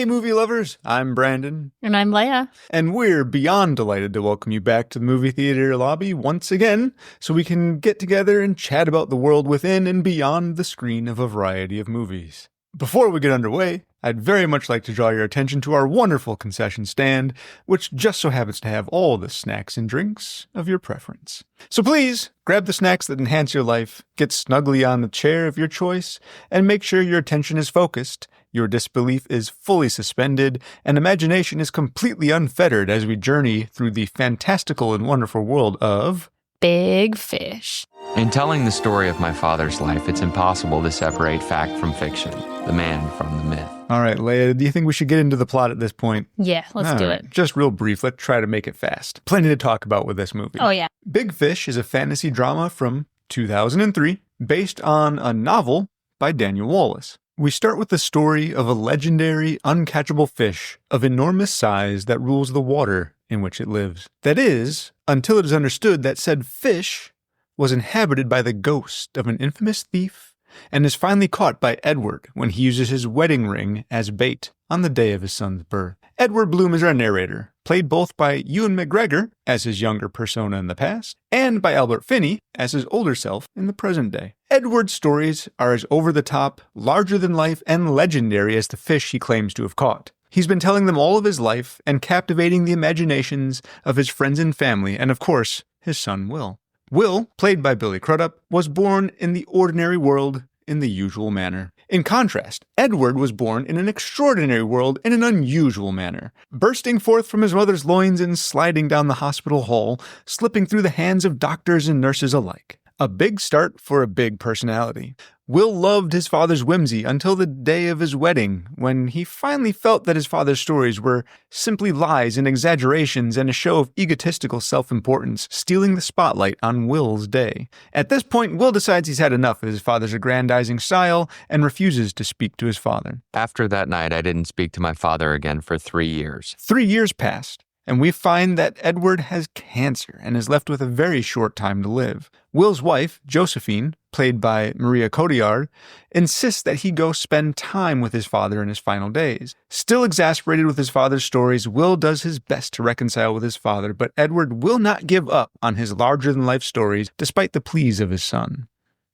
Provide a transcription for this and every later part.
Hey, movie lovers! I'm Brandon. And I'm Leia. And we're beyond delighted to welcome you back to the movie theater lobby once again, so we can get together and chat about the world within and beyond the screen of a variety of movies. Before we get underway, I'd very much like to draw your attention to our wonderful concession stand, which just so happens to have all the snacks and drinks of your preference. So please, grab the snacks that enhance your life, get snugly on the chair of your choice, and make sure your attention is focused, your disbelief is fully suspended, and imagination is completely unfettered as we journey through the fantastical and wonderful world of Big Fish. In telling the story of my father's life, it's impossible to separate fact from fiction, the man from the myth. All right, Leia, do you think we should get into the plot at this point? Yeah, let's do it. Just real brief. Let's try to make it fast. Plenty to talk about with this movie. Oh, yeah. Big Fish is a fantasy drama from 2003 based on a novel by Daniel Wallace. We start with the story of a legendary, uncatchable fish of enormous size that rules the water in which it lives. That is, until it is understood that said fish was inhabited by the ghost of an infamous thief and is finally caught by Edward when he uses his wedding ring as bait on the day of his son's birth. Edward Bloom is our narrator, played both by Ewan McGregor as his younger persona in the past, and by Albert Finney as his older self in the present day. Edward's stories are as over-the-top, larger-than-life, and legendary as the fish he claims to have caught. He's been telling them all of his life and captivating the imaginations of his friends and family, and of course, his son Will. Will, played by Billy Crudup, was born in the ordinary world in the usual manner. In contrast, Edward was born in an extraordinary world in an unusual manner, bursting forth from his mother's loins and sliding down the hospital hall, slipping through the hands of doctors and nurses alike. A big start for a big personality. Will loved his father's whimsy until the day of his wedding, when he finally felt that his father's stories were simply lies and exaggerations and a show of egotistical self-importance, stealing the spotlight on Will's day. At this point, Will decides he's had enough of his father's aggrandizing style and refuses to speak to his father. After that night, I didn't speak to my father again for 3 years. 3 years passed, and we find that Edward has cancer and is left with a very short time to live. Will's wife, Josephine, played by Maria Cotillard, insists that he go spend time with his father in his final days. Still exasperated with his father's stories, Will does his best to reconcile with his father, but Edward will not give up on his larger-than-life stories despite the pleas of his son.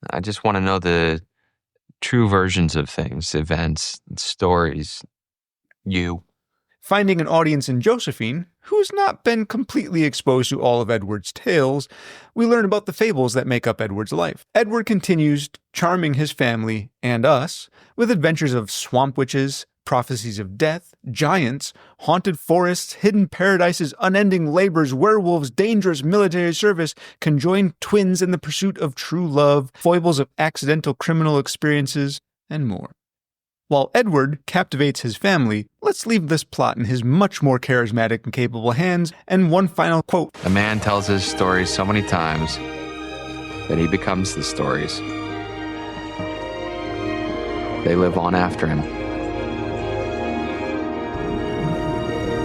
I just want to know the true versions of things, events, stories. You. Finding an audience in Josephine, who's not been completely exposed to all of Edward's tales, we learn about the fables that make up Edward's life. Edward continues charming his family and us with adventures of swamp witches, prophecies of death, giants, haunted forests, hidden paradises, unending labors, werewolves, dangerous military service, conjoined twins in the pursuit of true love, foibles of accidental criminal experiences, and more. While Edward captivates his family, let's leave this plot in his much more charismatic and capable hands, and one final quote. A man tells his stories so many times that he becomes the stories. They live on after him.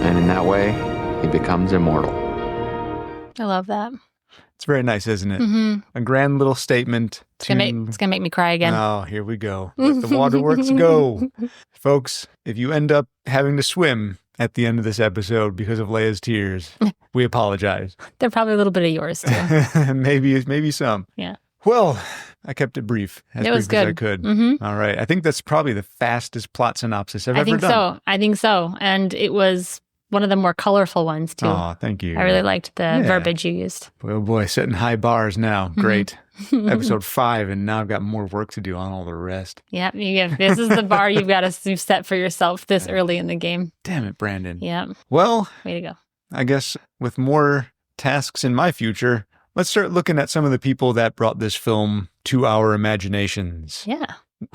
And in that way, he becomes immortal. I love that. It's very nice, isn't it? Mm-hmm. A grand little statement. It's gonna make me cry again. Oh, here we go. Let the waterworks go. Folks, if you end up having to swim at the end of this episode because of Leia's tears, we apologize. They're probably a little bit of yours, too. Maybe some. Yeah. Well, I kept it brief. As brief good. as I could. Mm-hmm. All right. I think that's probably the fastest plot synopsis I've ever done. I think so. And it was one of the more colorful ones, too. Oh, thank you. I really liked the verbiage you used. Boy, oh boy, setting high bars now. Great. Episode 5, and now I've got more work to do on all the rest. Yep. This is the bar you've got to set for yourself this early in the game. Damn it, Brandon. Yeah. Well, way to go. I guess with more tasks in my future, let's start looking at some of the people that brought this film to our imaginations. Yeah.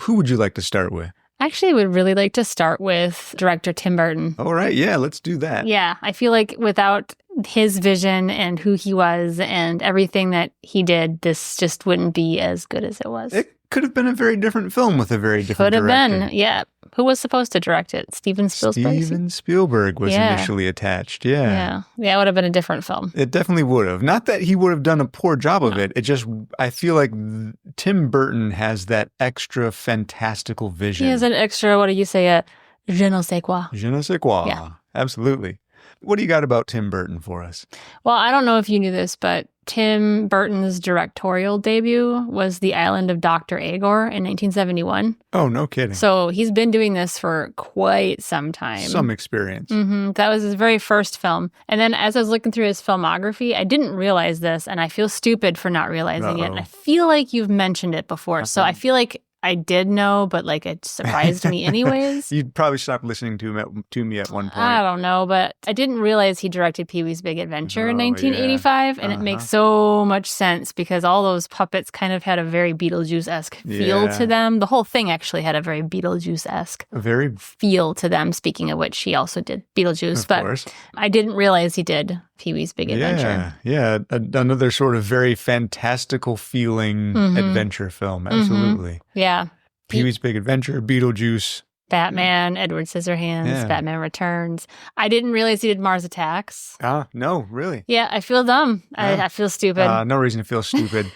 Who would you like to start with? Actually, I would really like to start with director Tim Burton. All right. Yeah, let's do that. Yeah. I feel like without his vision and who he was and everything that he did, this just wouldn't be as good as it was. It could have been a very different film with a very different director. Could have been, yeah. Who was supposed to direct it? Steven Spielberg? Steven Spielberg was initially attached, yeah. Yeah, it would have been a different film. It definitely would have. Not that he would have done a poor job of it. It just, I feel like Tim Burton has that extra fantastical vision. He has an extra, what do you say, Je ne sais quoi. Je ne sais quoi. Yeah. Absolutely. What do you got about Tim Burton for us? Well, I don't know if you knew this, but Tim Burton's directorial debut was The Island of Dr. Agor in 1971. Oh, no kidding. So he's been doing this for quite some time. Some experience. That was his very first film. And then as I was looking through his filmography, I didn't realize this, and I feel stupid for not realizing it. And I feel like you've mentioned it before. So I feel like I did know, but like it surprised me anyways. You'd probably stop listening to me at one point. I don't know, but I didn't realize he directed Pee-wee's Big Adventure in 1985, yeah. and it makes so much sense because all those puppets kind of had a very Beetlejuice-esque feel to them. The whole thing actually had a very Beetlejuice-esque feel to them, speaking of which he also did Beetlejuice. Of course. I didn't realize he did Pee-wee's Big Adventure. Yeah. Another sort of very fantastical feeling adventure film. Absolutely. Yeah. Pee-wee's Big Adventure, Beetlejuice. Batman, Edward Scissorhands, Batman Returns. I didn't realize he did Mars Attacks. No, really? Yeah, I feel dumb. I feel stupid. No reason to feel stupid.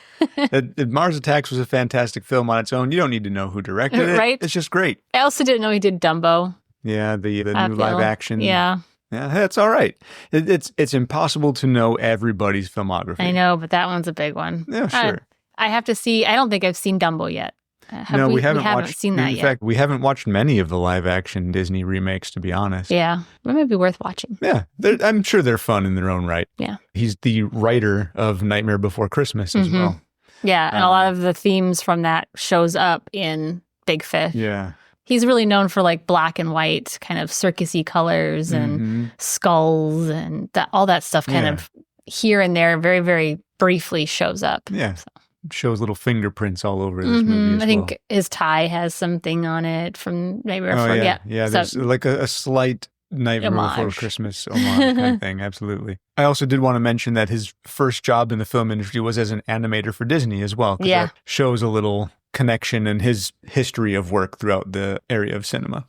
Mars Attacks was a fantastic film on its own. You don't need to know who directed it. Right? It's just great. I also didn't know he did Dumbo. Yeah, the new live action. Yeah. Yeah, that's all right. It's impossible to know everybody's filmography. I know, but that one's a big one. Yeah, sure. I have to see. I don't think I've seen Dumbo yet. We haven't seen that yet. In fact, we haven't watched many of the live-action Disney remakes, to be honest. Yeah, it might be worth watching. Yeah, I'm sure they're fun in their own right. Yeah. He's the writer of Nightmare Before Christmas as well. Yeah, and a lot of the themes from that shows up in Big Fish. Yeah. He's really known for like black and white, kind of circusy colors and skulls and all that stuff kind of here and there very, very briefly shows up. Yeah. So. Shows little fingerprints all over this movie as I think his tie has something on it from Nightmare Before. Yeah, there's like a slight Nightmare Before Christmas homage kind of thing. Absolutely. I also did want to mention that his first job in the film industry was as an animator for Disney as well. Yeah. That shows a little connection in his history of work throughout the area of cinema.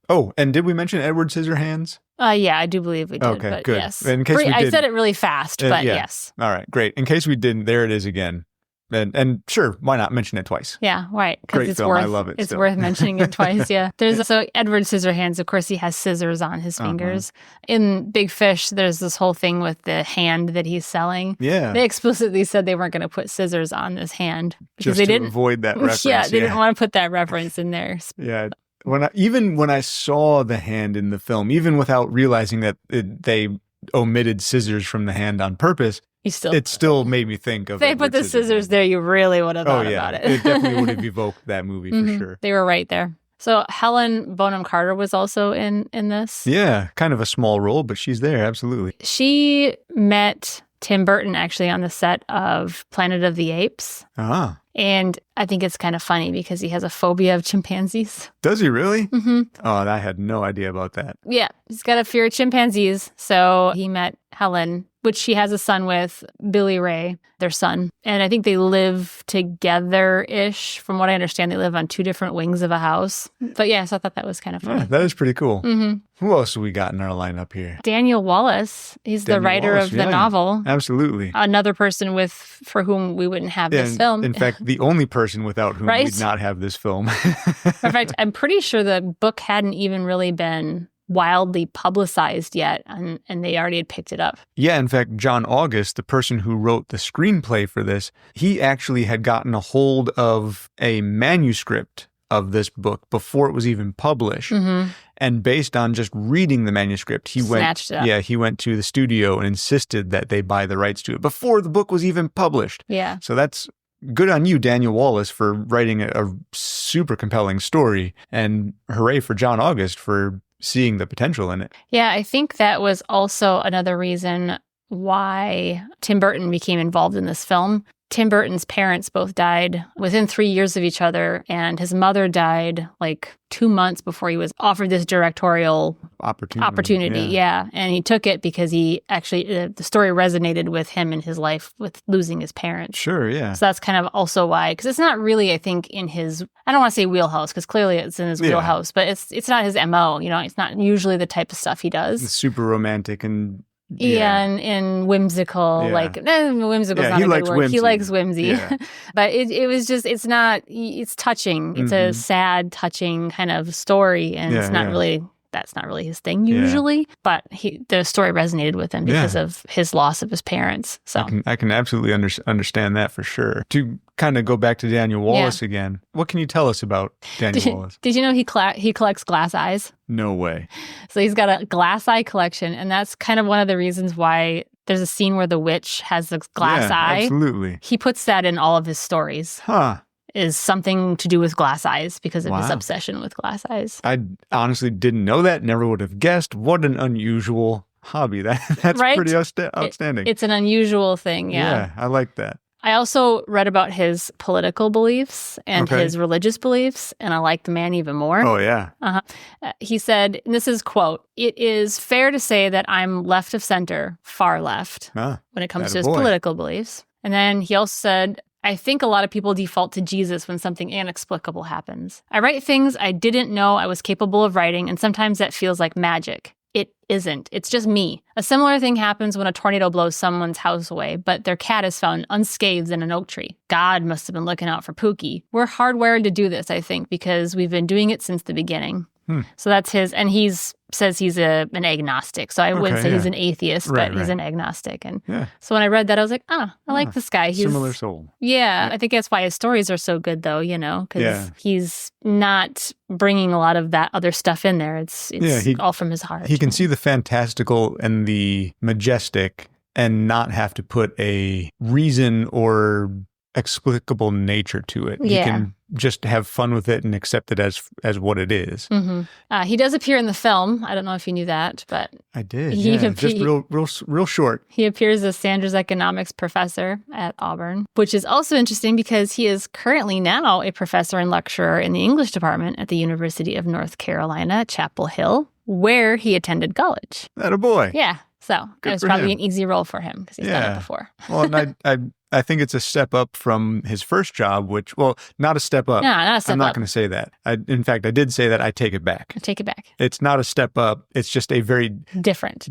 Oh, and did we mention Edward Scissorhands? Yeah, I do believe we did. Okay, but good. Yes. In case I said it really fast, but yes. All right, great. In case we didn't, there it is again. And sure, why not mention it twice? Yeah, right. Great it's film. worth, I love it. It's still. worth mentioning it twice. Yeah. There's also Edward Scissorhands. Of course, he has scissors on his fingers. In Big Fish, there's this whole thing with the hand that he's selling. Yeah. They explicitly said they weren't going to put scissors on this hand because Just they to didn't avoid that reference. Yeah, they didn't want to put that reference in there. Yeah. When I saw the hand in the film, even without realizing that they omitted scissors from the hand on purpose, it still made me think of. If they put the scissors there, you really would have thought about it. It definitely would have evoked that movie for sure. They were right there. So Helen Bonham Carter was also in this. Yeah, kind of a small role, but she's there, absolutely. She met Tim Burton actually on the set of Planet of the Apes. Ah. And I think it's kind of funny because he has a phobia of chimpanzees. Does he really? Mm-hmm. Oh, I had no idea about that. Yeah, he's got a fear of chimpanzees. So he met Helen, which she has a son with, Billy Ray, their son. And I think they live together-ish. From what I understand, they live on two different wings of a house. But yeah, so I thought that was kind of funny. Yeah, that is pretty cool. Who else have we got in our lineup here? Daniel Wallace. He's the writer of the novel. Absolutely. Another person for whom we wouldn't have this film. In fact, the only person without whom we'd not have this film. In fact, I'm pretty sure the book hadn't even really been wildly publicized yet, and they already had picked it up. Yeah, in fact, John August, the person who wrote the screenplay for this, he actually had gotten a hold of a manuscript of this book before it was even published. And based on just reading the manuscript, he went to the studio and insisted that they buy the rights to it before the book was even published. Yeah. So that's good on you, Daniel Wallace, for writing a super compelling story, and hooray for John August for seeing the potential in it. Yeah, I think that was also another reason why Tim Burton became involved in this film. Tim Burton's parents both died within 3 years of each other, and his mother died like 2 months before he was offered this directorial opportunity. Yeah. And he took it because he actually, the story resonated with him in his life with losing his parents. Sure, yeah. So that's kind of also why, because it's not really, I think, in his, I don't want to say wheelhouse, because clearly it's in his wheelhouse, but it's not his MO. You know, it's not usually the type of stuff he does. It's super romantic and and whimsical, Yeah. whimsical is Yeah, not he a good likes word. whimsy. He likes whimsy. Yeah. But it was just, it's touching. It's a sad, touching kind of story. And it's not really, that's not really his thing usually. But the story resonated with him because of his loss of his parents. So I can absolutely understand that for sure. To kind of go back to Daniel Wallace again, what can you tell us about Daniel Wallace? Did you know he collects glass eyes? No way. So he's got a glass eye collection, and that's kind of one of the reasons why there's a scene where the witch has the glass eye. Absolutely. He puts that in all of his stories. Huh. Is something to do with glass eyes because of his obsession with glass eyes. I honestly didn't know that. Never would have guessed. What an unusual hobby. That's pretty outstanding. It's an unusual thing, Yeah, I like that. I also read about his political beliefs and his religious beliefs, and I like the man even more. Oh, yeah. He said, and this is quote, "It is fair to say that I'm left of center, far left, when it comes to his political beliefs." And then he also said, "I think a lot of people default to Jesus when something inexplicable happens. I write things I didn't know I was capable of writing, and sometimes that feels like magic. It isn't. It's just me. A similar thing happens when a tornado blows someone's house away, but their cat is found unscathed in an oak tree. God must have been looking out for Pookie. We're hardwired to do this, I think, because we've been doing it since the beginning." So that's his, and says he's an agnostic. So I wouldn't say he's an atheist, but he's an agnostic. And so when I read that, I was like, I like this guy. He's similar soul. Yeah, I think that's why his stories are so good, though, because he's not bringing a lot of that other stuff in there. It's all from his heart. He can see the fantastical and the majestic and not have to put a reason or explicable nature to it. He can just have fun with it and accept it as what it is. He does appear in the film. I don't know if you knew that, but I did. Just real short. He appears as Sandra's economics professor at Auburn, which is also interesting because he is currently now a professor and lecturer in the English department at the University of North Carolina, Chapel Hill, where he attended college. Atta boy. Yeah. So it was probably an easy role for him because he's done it before. Well, and I think it's a step up from his first job, not a step up. No, not a step up. I'm not going to say that. In fact, I did say that. I take it back. Take it back. It's not a step up. It's just a very different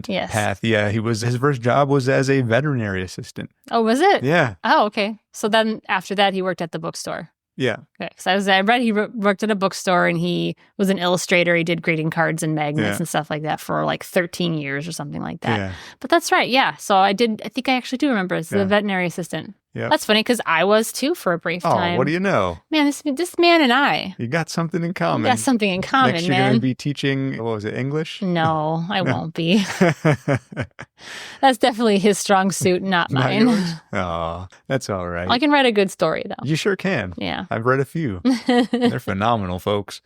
path. Yeah, his first job was as a veterinary assistant. Oh, was it? Yeah. Oh, okay. So then after that, he worked at the bookstore. Yeah. Okay. So I read he worked at a bookstore and he was an illustrator. He did greeting cards and magnets and stuff like that for like 13 years or something like that. Yeah. But that's right. Yeah. So I think I actually do remember as the veterinary assistant. Yeah. That's funny because I was too for a brief time. Oh, what do you know? Man, this man and I. You got something in common. We got something in common, Next man. you're going to be teaching, what was it, English? No, I won't be. That's definitely his strong suit, not mine. Oh, that's all right. I can write a good story, though. You sure can. Yeah. I've read a few. They're phenomenal, folks.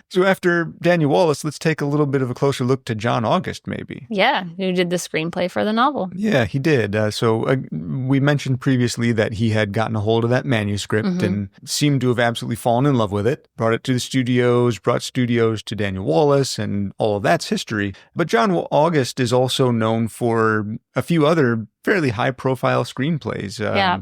So after Daniel Wallace, let's take a little bit of a closer look to John August, maybe. Yeah, who did the screenplay for the novel. Yeah, he did. We mentioned previously that he had gotten a hold of that manuscript and seemed to have absolutely fallen in love with it, brought it to the studios, brought studios to Daniel Wallace, and all of that's history. But John August is also known for a few other fairly high-profile screenplays.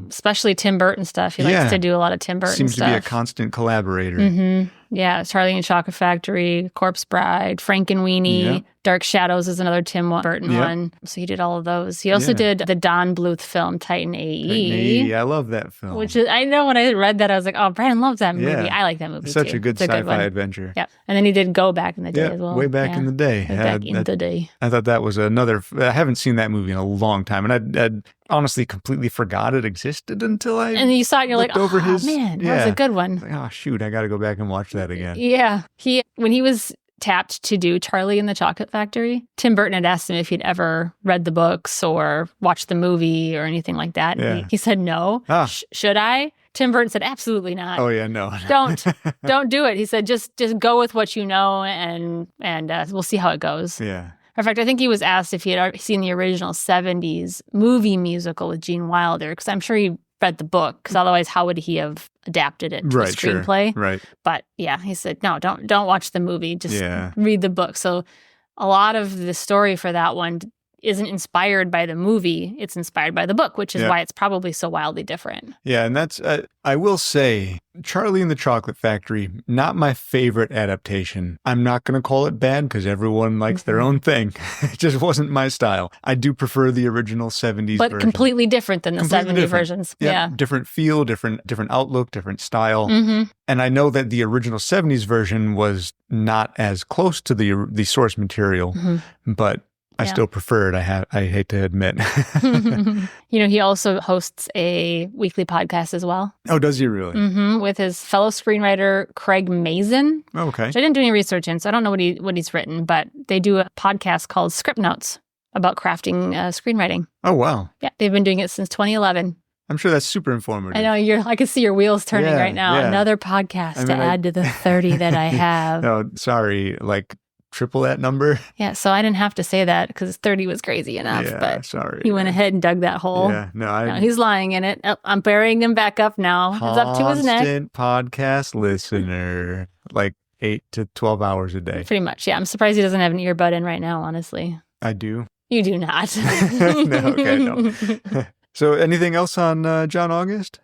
Especially Tim Burton stuff. He likes to do a lot of Tim Burton Seems stuff. to be a constant collaborator. Yeah, Charlie and the Chocolate Factory, Corpse Bride, Frankenweenie, Dark Shadows is another Tim Burton one. So he did all of those. He also did the Don Bluth film, Titan AE. I love that film. Which is, I know when I read that, I was like, oh, Brandon loves that movie. Yeah. I like that movie Such too. a good sci-fi adventure. Yeah. And then he did Go back in the day as well. Way back in the day. Back in the day. I thought that was another, I haven't seen that movie in a long time. And I'd honestly completely forgot it existed until I And you saw it and you're like, over man, that was a good one. Like, oh, shoot, I got to go back and watch that again. Yeah. When he was tapped to do Charlie and the Chocolate Factory, Tim Burton had asked him if he'd ever read the books or watched the movie or anything like that. And he said no. Should I? Tim Burton said, absolutely not. Oh, yeah, no. Don't do it. He said, just go with what you know and we'll see how it goes. Yeah. In fact, I think he was asked if he had seen the original 70s movie musical with Gene Wilder, because I'm sure he read the book, because otherwise how would he have adapted it to a screenplay? Sure. Right. But yeah, he said, no, don't watch the movie. Just read the book. So a lot of the story for that one isn't inspired by the movie. It's inspired by the book, which is Yeah. why it's probably so wildly different. Yeah, and that's, I will say, Charlie and the Chocolate Factory, not my favorite adaptation. I'm not going to call it bad because everyone likes their own thing. It just wasn't my style. I do prefer the original 70s But version. completely different than the Completely 70 different. versions. Yeah. Different feel, different outlook, different style. Mm-hmm. And I know that the original 70s version was not as close to the source material, but I Yeah. still prefer it. I hate to admit. He also hosts a weekly podcast as well. Oh, does he really? With his fellow screenwriter, Craig Mazin, Okay. which I didn't do any research in, so I don't know what he's written, but they do a podcast called Script Notes about crafting screenwriting. Oh, wow. Yeah, they've been doing it since 2011. I'm sure that's super informative. I know I can see your wheels turning Yeah, right now. yeah. Another podcast I to mean, add to the 30 that I have. No, sorry, like triple that number. Yeah, so I didn't have to say that because 30 was crazy enough, Yeah, but sorry. he went ahead and dug that hole. Yeah, No, he's lying in it. Oh, I'm burying him back up now. It's up to his neck. Constant podcast listener, like 8 to 12 hours a day. Pretty much, yeah. I'm surprised he doesn't have an earbud in right now, honestly. I do. You do not. No. So, anything else on John August?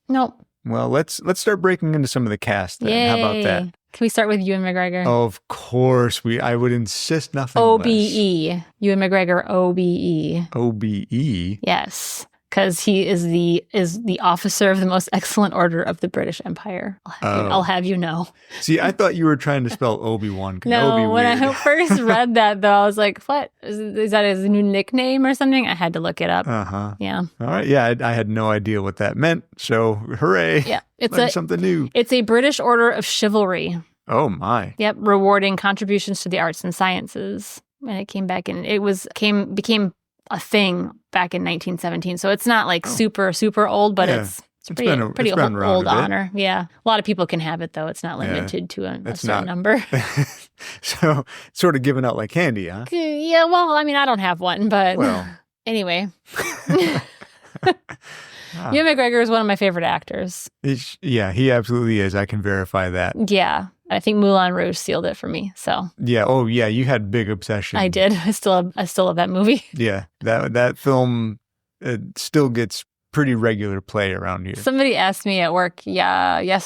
Nope. Well, let's start breaking into some of the cast. Then. Yay. How about that? Can we start with Ewan McGregor? Of course, I would insist nothing less. OBE. Ewan McGregor, OBE. OBE. Yes, because he is the officer of the most excellent order of the British Empire. I'll have you know. See, I thought you were trying to spell Obi-Wan. No, when I first read that, though, I was like, what? Is that his new nickname or something? I had to look it up. Uh-huh. Yeah. All right. Yeah, I had no idea what that meant. So, hooray. Yeah. Learned something new. It's a British order of chivalry. Oh, my. Yep. Rewarding contributions to the arts and sciences. And it came back in. Became a thing back in 1917. So it's not like super, super old, but Yeah. it's It's been around old a bit. honor. Yeah. A lot of people can have it, though. It's not limited to a certain number. So, sort of giving out like candy, huh? Yeah. Well, I mean, I don't have one, but Well. anyway. Ewan McGregor is one of my favorite actors. Yeah, he absolutely is. I can verify that. Yeah. I think Moulin Rouge sealed it for me. So Yeah. Oh, yeah. You had big obsession. I did. I still love that movie. Yeah. That film still gets pretty regular play around here. Somebody asked me at work, yesterday,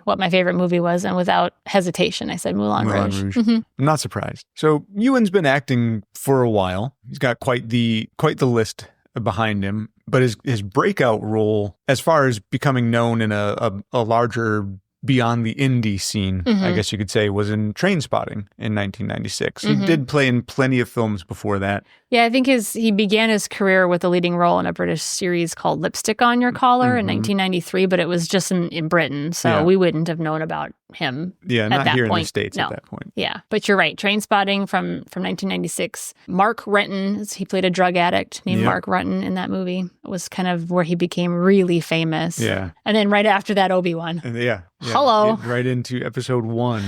what my favorite movie was, and without hesitation, I said Moulin Rouge. I'm not surprised. So Ewan's been acting for a while. He's got quite the list behind him, but his breakout role, as far as becoming known in a larger beyond the indie scene, I guess you could say, was in Trainspotting in 1996. He did play in plenty of films before that. Yeah, I think he began his career with a leading role in a British series called Lipstick on Your Collar in 1993, but it was just in Britain, so we wouldn't have known about him. Yeah, at not that here point. in the States No. at that point. Yeah, but you're right. Trainspotting from 1996. Mark Renton, he played a drug addict named Mark Renton in that movie. It was kind of where he became really famous. Yeah. And then right after that, Obi-Wan. And yeah. Hello. Right into episode 1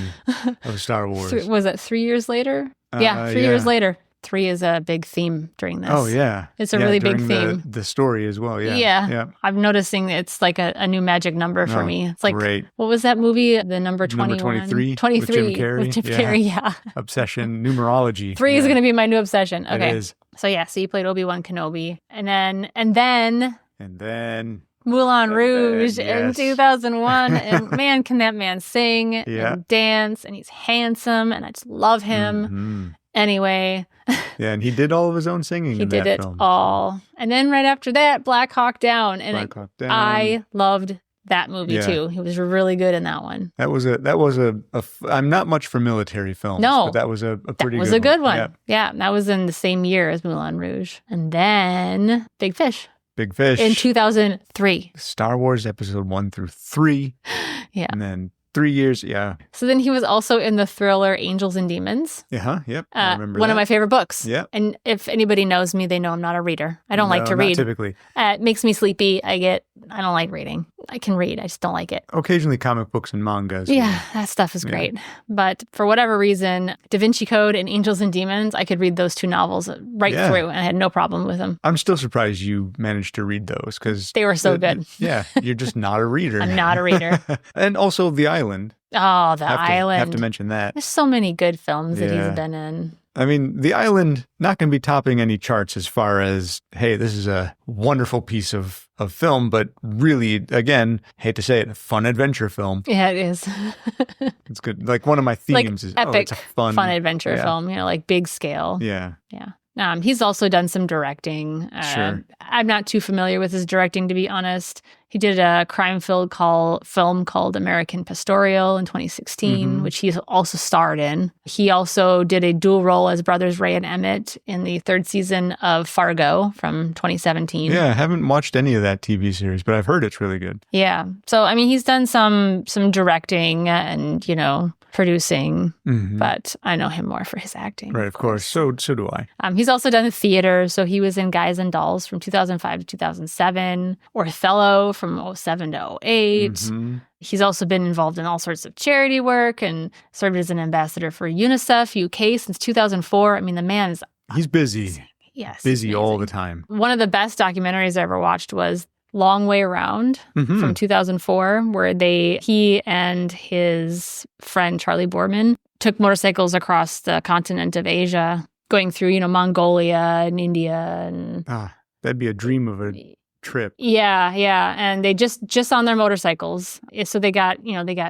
of Star Wars. Was it 3 years later? 3 years later. 3 is a big theme during this. Oh, yeah. It's a really big during theme. The story as well, yeah. Yeah. I'm noticing it's like a new magic number for me. It's like, great. What was that movie? The number 21? Number 23 23 with Jim Carrey. With Jim Carrey, yeah. Obsession, numerology. 3 is going to be my new obsession. Okay. It is. So he played Obi-Wan Kenobi. And then Moulin Rouge in 2001. And man, can that man sing and dance, and he's handsome, and I just love him. Anyway. Yeah, and he did all of his own singing in that film. He did it all. And then right after that, Black Hawk Down. And Black Hawk Down. I loved that movie too. He was really good in that one. That was I'm not much for military films. No. But that was a pretty good one. That was a good one. Yeah. Yeah, that was in the same year as Moulin Rouge. And then Big Fish. Big Fish. In 2003. Star Wars episode 1 through 3. Yeah. And then 3 years, yeah. So then he was also in the thriller Angels and Demons. Yep. I remember one of my favorite books. Yeah. And if anybody knows me, they know I'm not a reader. I don't like to read. Typically. It makes me sleepy. I don't like reading. I can read. I just don't like it. Occasionally comic books and mangas. Yeah, that stuff is great. But for whatever reason, Da Vinci Code and Angels and Demons, I could read those 2 novels right through, and I had no problem with them. I'm still surprised you managed to read those because they were so good. Yeah, you're just not a reader. I'm not a reader. And also The Island. Oh, The Island. Have to mention that. There's so many good films that he's been in. I mean, The Island, not going to be topping any charts as far as, hey, this is a wonderful piece of film, but really, again, hate to say it, a fun adventure film. Yeah, it is. It's good. Like one of my themes is, epic, it's a fun adventure film, like big scale. Yeah. Yeah. He's also done some directing. Sure. I'm not too familiar with his directing, to be honest. He did a crime-filled film called American Pastoral in 2016, which he also starred in. He also did a dual role as brothers Ray and Emmett in the 3rd season of Fargo from 2017. Yeah, I haven't watched any of that TV series, but I've heard it's really good. Yeah. So, I mean, he's done some directing and, producing, but I know him more for his acting. Right, of course. So do I. He's also done theater. So he was in Guys and Dolls from 2005 to 2007, Othello from 07 to 08. He's also been involved in all sorts of charity work and served as an ambassador for UNICEF UK since 2004. I mean, the man is... He's busy. Yes. Busy all the time. One of the best documentaries I ever watched was Long Way Around from 2004, where he and his friend Charlie Boorman took motorcycles across the continent of Asia, going through, Mongolia and India. And that'd be a dream of a trip. Yeah. And they just on their motorcycles. So they got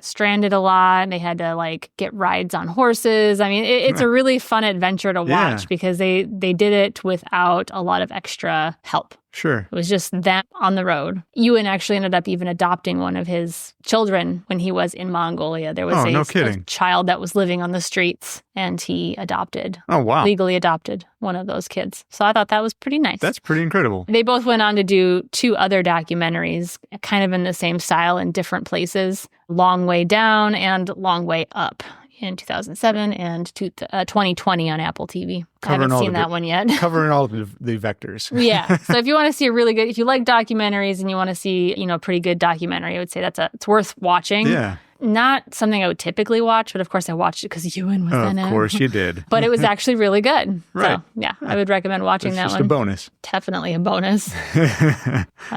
stranded a lot. They had to get rides on horses. I mean, it's a really fun adventure to watch because they did it without a lot of extra help. Sure. It was just them on the road. Ewan actually ended up even adopting one of his children when he was in Mongolia. There was a child that was living on the streets, and he legally adopted one of those kids. So I thought that was pretty nice. That's pretty incredible. They both went on to do 2 other documentaries, kind of in the same style in different places, Long Way Down and Long Way Up, in 2007 and 2020 on Apple TV. I haven't seen that one yet. Covering all of the vectors. Yeah. So if you want to see if you like documentaries and you want to see, a pretty good documentary, I would say it's worth watching. Yeah. Not something I would typically watch, but of course I watched it because Ewan was in it. Of course you did. But it was actually really good. Right. So, yeah, I would recommend watching that one. It's just a bonus. Definitely a bonus.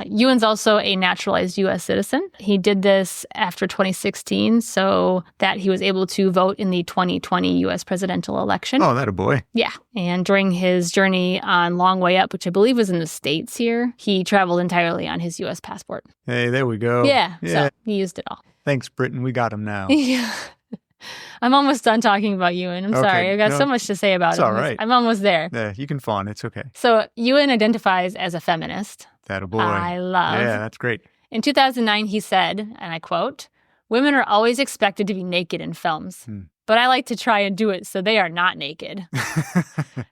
Ewan's also a naturalized U.S. citizen. He did this after 2016 so that he was able to vote in the 2020 U.S. presidential election. Oh, that a boy. Yeah. And during his journey on Long Way Up, which I believe was in the States here, he traveled entirely on his U.S. passport. Hey, there we go. Yeah. So he used it all. Thanks, Britain. We got him now. Yeah. I'm almost done talking about Ewan. I'm sorry. I've got so much to say about him. It's all right. I'm almost there. Yeah, you can fawn. It's okay. So Ewan identifies as a feminist. That a boy. I love. Yeah, that's great. In 2009, he said, and I quote, "Women are always expected to be naked in films. But I like to try and do it so they are not naked.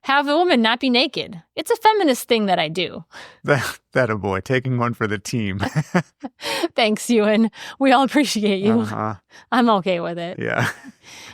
Have a woman not be naked. It's a feminist thing that I do." That a boy, taking one for the team. Thanks, Ewan. We all appreciate you. I'm okay with it. Yeah.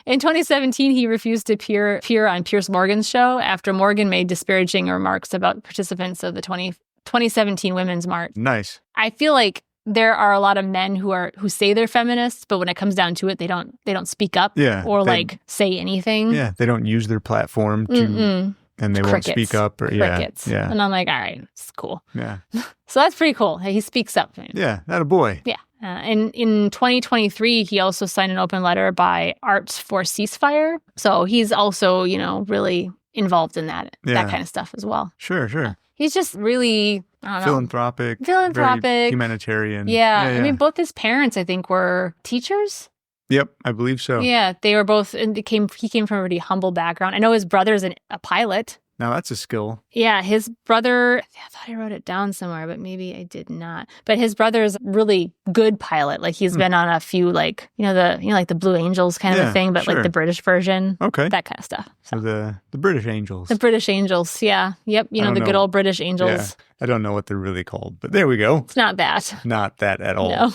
In 2017, he refused to appear on Piers Morgan's show after Morgan made disparaging remarks about participants of the 2017 Women's March. Nice. I feel like there are a lot of men who say they're feminists, but when it comes down to it, they don't speak up or say anything. Yeah, they don't use their platform to, and they won't speak up. Or Crickets. Yeah. And I'm like, all right, it's cool. Yeah. So that's pretty cool. He speaks up. Yeah, that a boy. Yeah. And in 2023, he also signed an open letter by Arts for Ceasefire. So he's also, really involved in that kind of stuff as well. Sure. He's just really, I don't know. Philanthropic. Very humanitarian. Yeah. I mean, both his parents, I think, were teachers. Yep, I believe so. Yeah, they were both, he came from a pretty humble background. I know his brother's a pilot. Now that's a skill. Yeah, his brother, I thought I wrote it down somewhere, but maybe I did not. But his brother's a really good pilot. Like he's been on a few like the Blue Angels kind of a thing, but like the British version. Okay. That kind of stuff. So the British Angels. The British Angels, yeah. Yep, the good old British Angels. Yeah. I don't know what they're really called, but there we go. It's not that. Not that at all. No.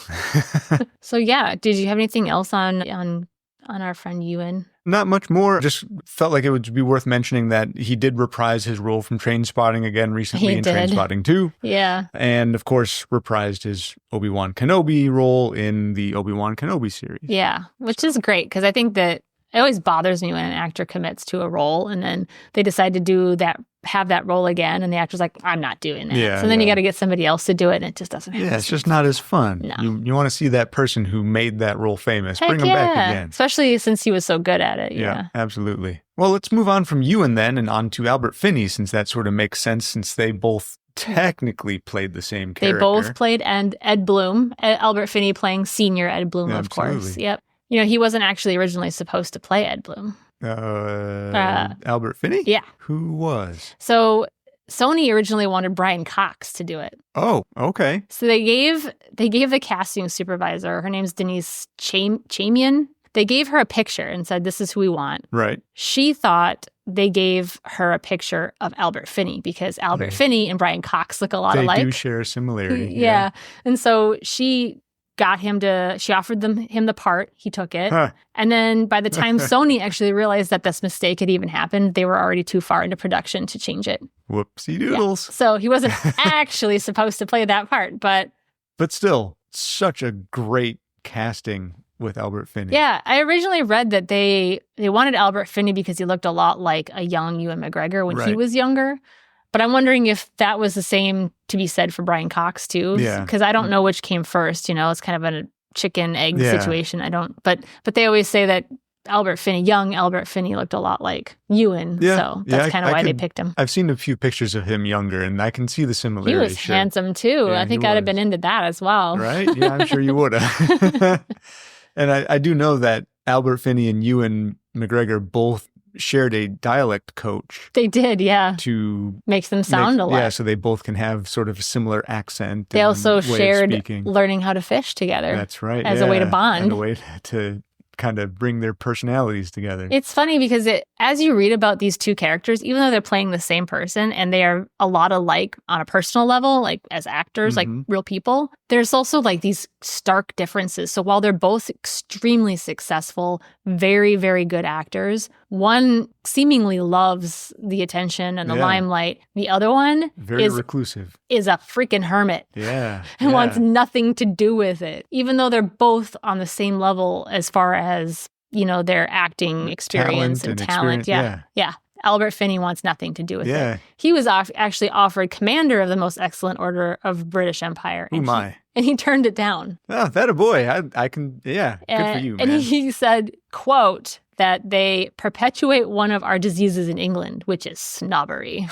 So yeah, did you have anything else on our friend Ewan? Not much more. Just felt like it would be worth mentioning that he did reprise his role from Trainspotting again recently in Trainspotting 2. Yeah. And of course, reprised his Obi-Wan Kenobi role in the Obi-Wan Kenobi series. Yeah, which is great because I think that it always bothers me when an actor commits to a role and then they decide to do that have that role again. And the actor's like, I'm not doing that. Yeah, so then you yeah. got to get somebody else to do it, and it just doesn't happen. Yeah, it's just not as fun. No. You want to see that person who made that role famous. Heck Bring them back again. Especially since he was so good at it. Yeah, absolutely. Well, let's move on from Ewan then and on to Albert Finney, since that sort of makes sense since they both technically played the same character. They both played Ed Bloom. Albert Finney playing senior Ed Bloom, of course. Absolutely. Yep. He wasn't actually originally supposed to play Ed Bloom. Albert Finney? Yeah. Who was? So Sony originally wanted Brian Cox to do it. Oh, okay. So they gave the casting supervisor, her name's Denise Chamian. They gave her a picture and said, this is who we want. Right. She thought they gave her a picture of Albert Finney because Albert Finney and Brian Cox look a lot alike. They do share a similarity. Yeah. And so she got she offered him the part. He took it. Huh. And then by the time Sony actually realized that this mistake had even happened, they were already too far into production to change it. Whoopsie doodles. Yeah. So he wasn't actually supposed to play that part, but still, such a great casting with Albert Finney. Yeah, I originally read that they wanted Albert Finney because he looked a lot like a young Ewan McGregor when he was younger. But I'm wondering if that was the same to be said for Brian Cox too. Yeah. Because I don't know which came first. It's kind of a chicken egg situation. I don't. But they always say that young Albert Finney looked a lot like Ewan. Yeah. So that's kind of why they picked him. I've seen a few pictures of him younger, and I can see the similarity. He was handsome too. Yeah, I think I'd have been into that as well. Right? Yeah, I'm sure you would have. And I do know that Albert Finney and Ewan McGregor both shared a dialect coach. They did, yeah. To makes them sound alike. Yeah, so they both can have sort of a similar accent. They also shared speaking. Learning how to fish together. That's right. As a way to bond. And a way to kind of bring their personalities together. It's funny because as you read about these two characters, even though they're playing the same person and they are a lot alike on a personal level, like as actors, like real people, there's also like these stark differences. So while they're both extremely successful, very, very good actors, one seemingly loves the attention and the limelight. The other one very reclusive. Is a freaking hermit. Yeah. And wants nothing to do with it. Even though they're both on the same level as far as, their acting experience and talent. Yeah. Albert Finney wants nothing to do with it. He was actually offered commander of the most excellent order of British Empire. And he turned it down. Oh, that a boy. I can, good for you, man. And he said, quote, that they perpetuate one of our diseases in England, which is snobbery.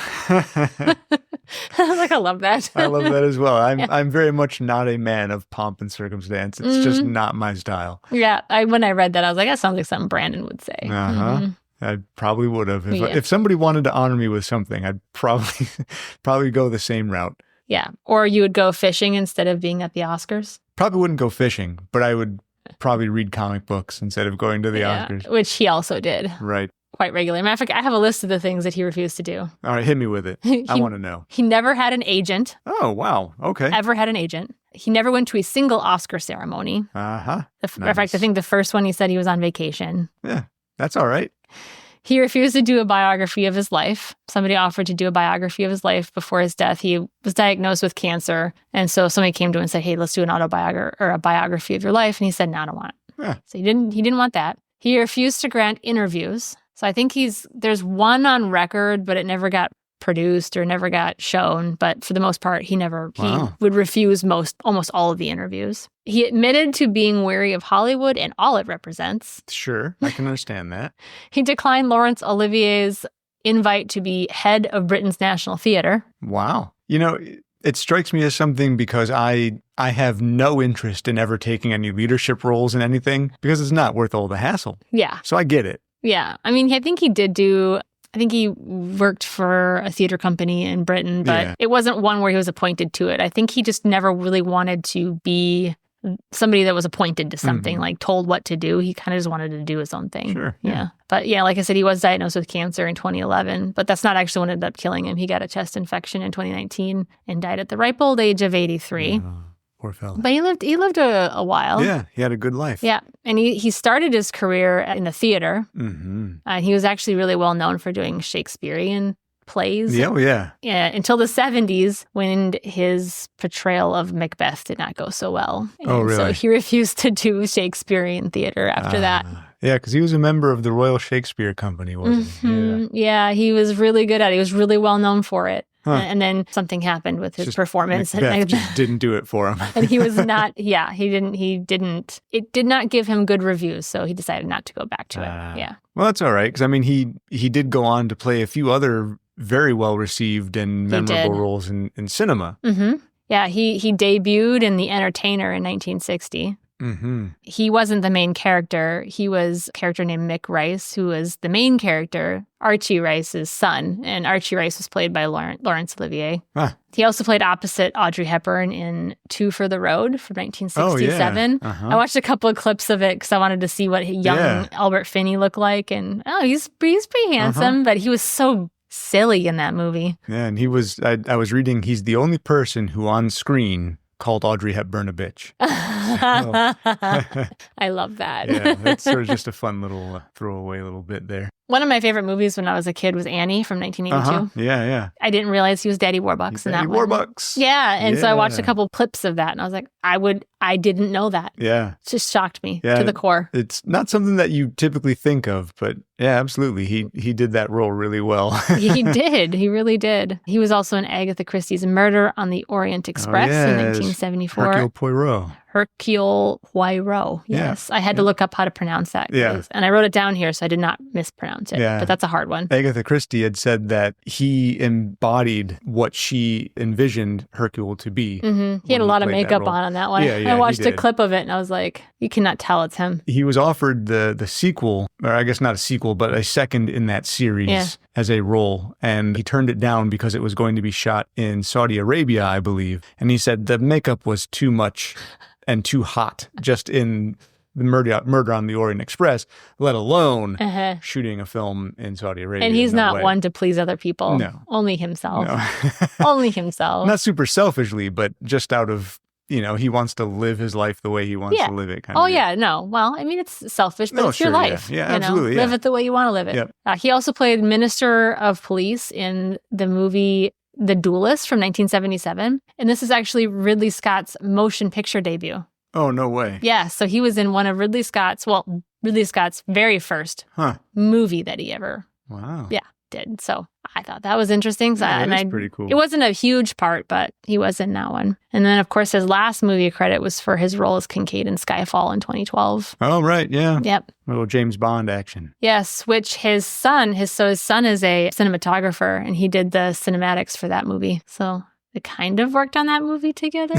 I love that. I love that as well. I'm very much not a man of pomp and circumstance. It's just not my style. Yeah. When I read that, I was like, that sounds like something Brandon would say. I probably would have. If somebody wanted to honor me with something, I'd probably go the same route. Yeah. Or you would go fishing instead of being at the Oscars. Probably wouldn't go fishing, but I would probably read comic books instead of going to the Oscars. Which he also did. Right. Quite regularly. Matter of fact, I have a list of the things that he refused to do. All right, hit me with it. I want to know. He never had an agent. Oh, wow. Okay. Ever had an agent. He never went to a single Oscar ceremony. Matter of fact, I think the first one he said he was on vacation. Yeah, that's all right. He refused to do a biography of his life. Somebody offered to do a biography of his life before his death. He was diagnosed with cancer. And so somebody came to him and said, hey, let's do an autobiography or a biography of your life. And he said, no, I don't want it. Yeah. So he didn't want that. He refused to grant interviews. So I think there's one on record, but it never got produced or never got shown. But for the most part, he would refuse almost all of the interviews. He admitted to being wary of Hollywood and all it represents. Sure, I can understand that. He declined Laurence Olivier's invite to be head of Britain's National Theatre. Wow. It strikes me as something because I have no interest in ever taking any leadership roles in anything because it's not worth all the hassle. Yeah. So I get it. Yeah. I mean, I think he worked for a theater company in Britain, but it wasn't one where he was appointed to it. I think he just never really wanted to be somebody that was appointed to something, like told what to do. He kind of just wanted to do his own thing. Sure. Yeah. But like I said, he was diagnosed with cancer in 2011, but that's not actually what ended up killing him. He got a chest infection in 2019 and died at the ripe old age of 83. Poor fella. But he lived a while. Yeah, he had a good life. Yeah. And he started his career in the theater. He was actually really well known for doing Shakespearean plays. Yeah. Yeah, until the 70s when his portrayal of Macbeth did not go so well. And really? So he refused to do Shakespearean theater after that. Yeah, because he was a member of the Royal Shakespeare Company, wasn't he? Mhm. Yeah, he was really good at it. He was really well known for it. Huh. And then something happened with his Just performance. Macbeth just didn't do it for him. And he was not, it did not give him good reviews. So he decided not to go back to it. Yeah. Well, that's all right. Because, I mean, he did go on to play a few other very well-received and memorable roles in cinema. Mm-hmm. Yeah, he debuted in The Entertainer in 1960. Mm-hmm. He wasn't the main character. He was a character named Mick Rice, who was the main character, Archie Rice's son. And Archie Rice was played by Laurence Olivier. Ah. He also played opposite Audrey Hepburn in Two for the Road from 1967. Oh, yeah. Uh-huh. I watched a couple of clips of it because I wanted to see what young Albert Finney looked like. And he's pretty handsome, but he was so silly in that movie. Yeah, and he was, I was reading, he's the only person who on screen called Audrey Hepburn a bitch. I love that. Yeah, that's sort of just a fun little throwaway little bit there. One of my favorite movies when I was a kid was Annie from 1982. Yeah. I didn't realize he was Daddy Warbucks in that one. Daddy Warbucks. Yeah, and so I watched a couple clips of that, and I was like, I didn't know that. Yeah. It just shocked me to the core. It's not something that you typically think of, but yeah, absolutely. He did that role really well. He did. He really did. He was also in Agatha Christie's Murder on the Orient Express in 1974. Hercule Poirot. Hercule Poirot. Yes. I had to look up how to pronounce that. And I wrote it down here so I did not mispronounce it. Yeah. But that's a hard one. Agatha Christie had said that he embodied what she envisioned Hercule to be. Mm-hmm. He had a lot of makeup on that one. Yeah, I watched a clip of it and I was like, you cannot tell it's him. He was offered the sequel, or I guess not a sequel, but a second in that series as a role. And he turned it down because it was going to be shot in Saudi Arabia, I believe. And he said the makeup was too much and too hot just in the Murder on the Orient Express, let alone shooting a film in Saudi Arabia. And he's not one to please other people. No. Only himself. No. Only himself. Not super selfishly, but just out of, he wants to live his life the way he wants to live it. No. Well, I mean, it's selfish, but it's your life. Yeah, absolutely. Live it the way you want to live it. Yep. He also played Minister of Police in the movie The Duelist from 1977. And this is actually Ridley Scott's motion picture debut. Oh, no way. Yeah, so he was in one of Ridley Scott's very first movie that he ever did. So I thought that was interesting. So, that's pretty cool. It wasn't a huge part, but he was in that one. And then, of course, his last movie credit was for his role as Kincaid in Skyfall in 2012. Oh, right, yeah. Yep. A little James Bond action. Yes, which his son is a cinematographer, and he did the cinematics for that movie. So they kind of worked on that movie together.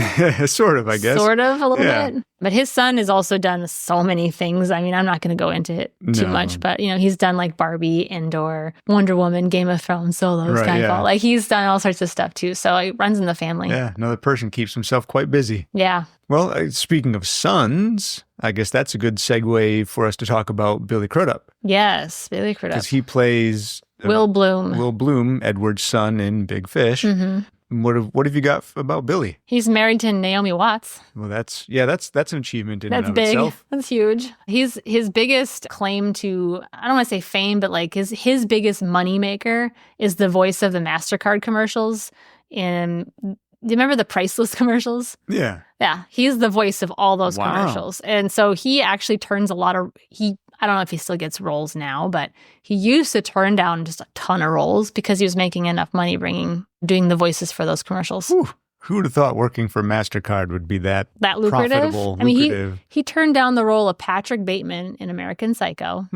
Sort of, I guess. Sort of, a little bit. But his son has also done so many things. I mean, I'm not going to go into it too much, but, he's done like Barbie, Indoor, Wonder Woman, Game of Thrones, Solo, Skyfall. Yeah. Like, he's done all sorts of stuff, too. So it runs in the family. Yeah, another person keeps himself quite busy. Yeah. Well, speaking of sons, I guess that's a good segue for us to talk about Billy Crudup. Yes, Billy Crudup. Because he plays Will Bloom. Will Bloom, Edward's son in Big Fish. Mm-hmm. What have you got about Billy? He's married to Naomi Watts. Well, that's an achievement in and of big. itself. That's huge. He's his biggest claim to, I don't want to say fame, but like his biggest moneymaker is the voice of the MasterCard commercials. Do you remember the Priceless commercials? Yeah. Yeah. He's the voice of all those commercials. And so he actually turns I don't know if he still gets roles now, but he used to turn down just a ton of roles because he was making enough money doing the voices for those commercials. Whew. Who would have thought working for MasterCard would be that lucrative? Profitable, I mean, he turned down the role of Patrick Bateman in American Psycho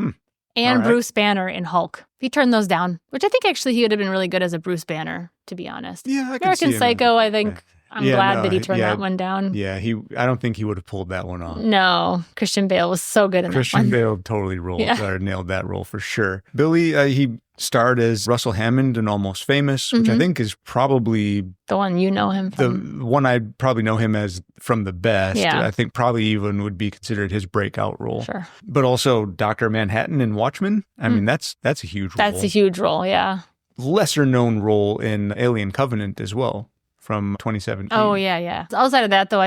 and Bruce Banner in Hulk. He turned those down, which I think actually he would have been really good as a Bruce Banner, to be honest. Yeah, I can American see Psycho, I think. I'm glad that he turned that one down. Yeah, I don't think he would have pulled that one off. No, Christian Bale was so good in that one. Christian Bale totally nailed that role for sure. Billy, he starred as Russell Hammond in Almost Famous, which I think is probably the one you know him from. The one I probably know him as from the best. Yeah. I think probably even would be considered his breakout role. Sure. But also Dr. Manhattan in Watchmen. I mean, that's a huge role. That's a huge role, yeah. Lesser known role in Alien Covenant as well. from 2017. Oh, yeah. Outside of that, though,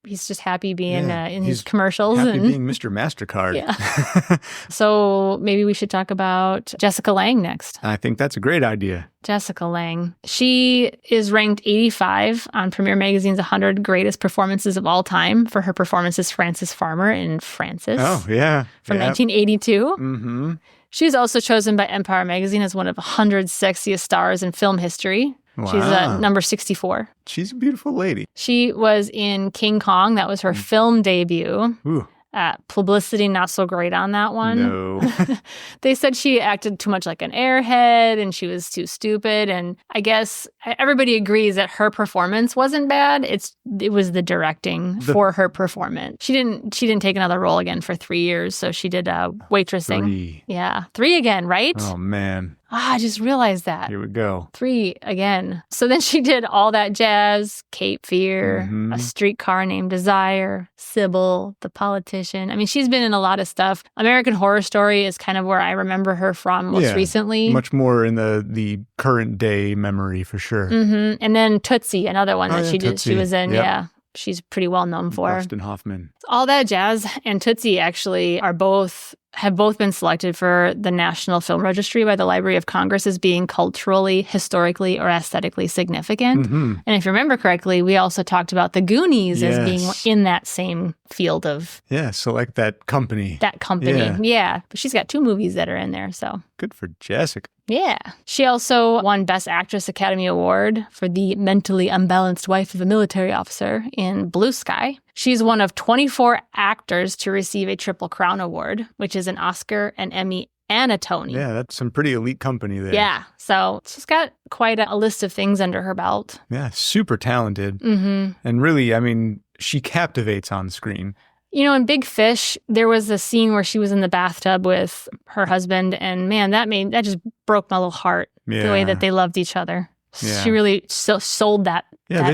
he's just happy being in his commercials. Happy being Mr. MasterCard. Yeah. So maybe we should talk about Jessica Lange next. I think that's a great idea. Jessica Lange. She is ranked 85 on Premiere Magazine's 100 Greatest Performances of All Time for her performance as Frances Farmer in Frances. Oh, yeah. From 1982. Mm-hmm. She's also chosen by Empire Magazine as one of 100 sexiest stars in film history. Wow. She's number 64. She's a beautiful lady. She was in King Kong. That was her film debut. Ooh. Publicity not so great on that one. No. They said she acted too much like an airhead and she was too stupid. And I guess everybody agrees that her performance wasn't bad. It was the directing for her performance. She didn't take another role again for 3 years. So she did waitressing. 3. Yeah, 3 again, right? Oh, man. I just realized that. Here we go. 3 again. So then she did All That Jazz, Cape Fear, A Streetcar Named Desire, Sybil, The Politician. I mean, she's been in a lot of stuff. American Horror Story is kind of where I remember her from most recently. Much more in the current day memory for sure. Mm-hmm. And then Tootsie, another one that she did. Tootsie. She was in, Yep. She's pretty well known for. Dustin Hoffman. All That Jazz and Tootsie actually have both been selected for the National Film Registry by the Library of Congress as being culturally, historically, or aesthetically significant. Mm-hmm. And if you remember correctly, we also talked about the Goonies as being in that same field of... Yeah, select that company. Yeah. But she's got 2 movies that are in there, so... Good for Jessica. Yeah. She also won Best Actress Academy Award for the mentally unbalanced wife of a military officer in Blue Sky. She's one of 24 actors to receive a Triple Crown Award, which is an Oscar, an Emmy, and a Tony. Yeah, that's some pretty elite company there. Yeah. So she's got quite a list of things under her belt. Yeah, super talented. Mm-hmm. And really, I mean, she captivates on screen. You know, in Big Fish, there was a scene where she was in the bathtub with her husband, and man, that just broke my little heart, the way that they loved each other. Yeah. She really sold that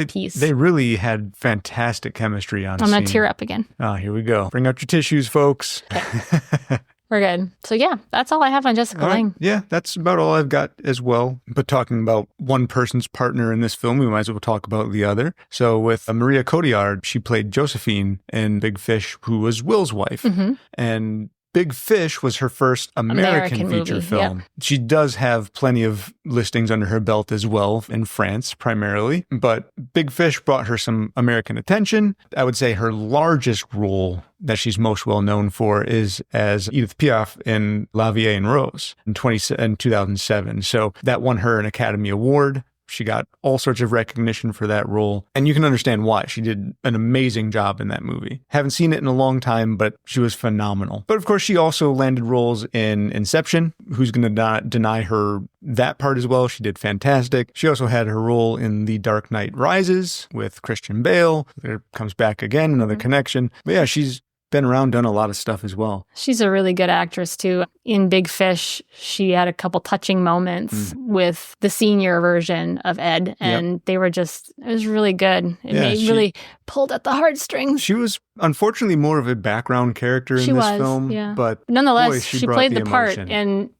piece. They really had fantastic chemistry on scene. I'm going to tear up again. Oh, here we go. Bring out your tissues, folks. Okay. We're good. So yeah, that's all I have on Jessica Lange. Right. Yeah, that's about all I've got as well. But talking about one person's partner in this film, we might as well talk about the other. So with Maria Cotillard, she played Josephine in Big Fish, who was Will's wife. Mm-hmm. And Big Fish was her first American feature movie, film. Yep. She does have plenty of listings under her belt as well, in France primarily. But Big Fish brought her some American attention. I would say her largest role that she's most well known for is as Edith Piaf in La Vie en Rose in 2007. So that won her an Academy Award. She got all sorts of recognition for that role. And you can understand why. She did an amazing job in that movie. Haven't seen it in a long time, but she was phenomenal. But of course, she also landed roles in Inception. Who's going to deny her that part as well? She did fantastic. She also had her role in The Dark Knight Rises with Christian Bale. There comes back again, another connection. But yeah, she's been around, done a lot of stuff as well. She's a really good actress too. In Big Fish, she had a couple touching moments with the senior version of Ed, and it was really good. It really pulled at the heartstrings. She was unfortunately more of a background character in this film, but nonetheless, boy, she played the part, and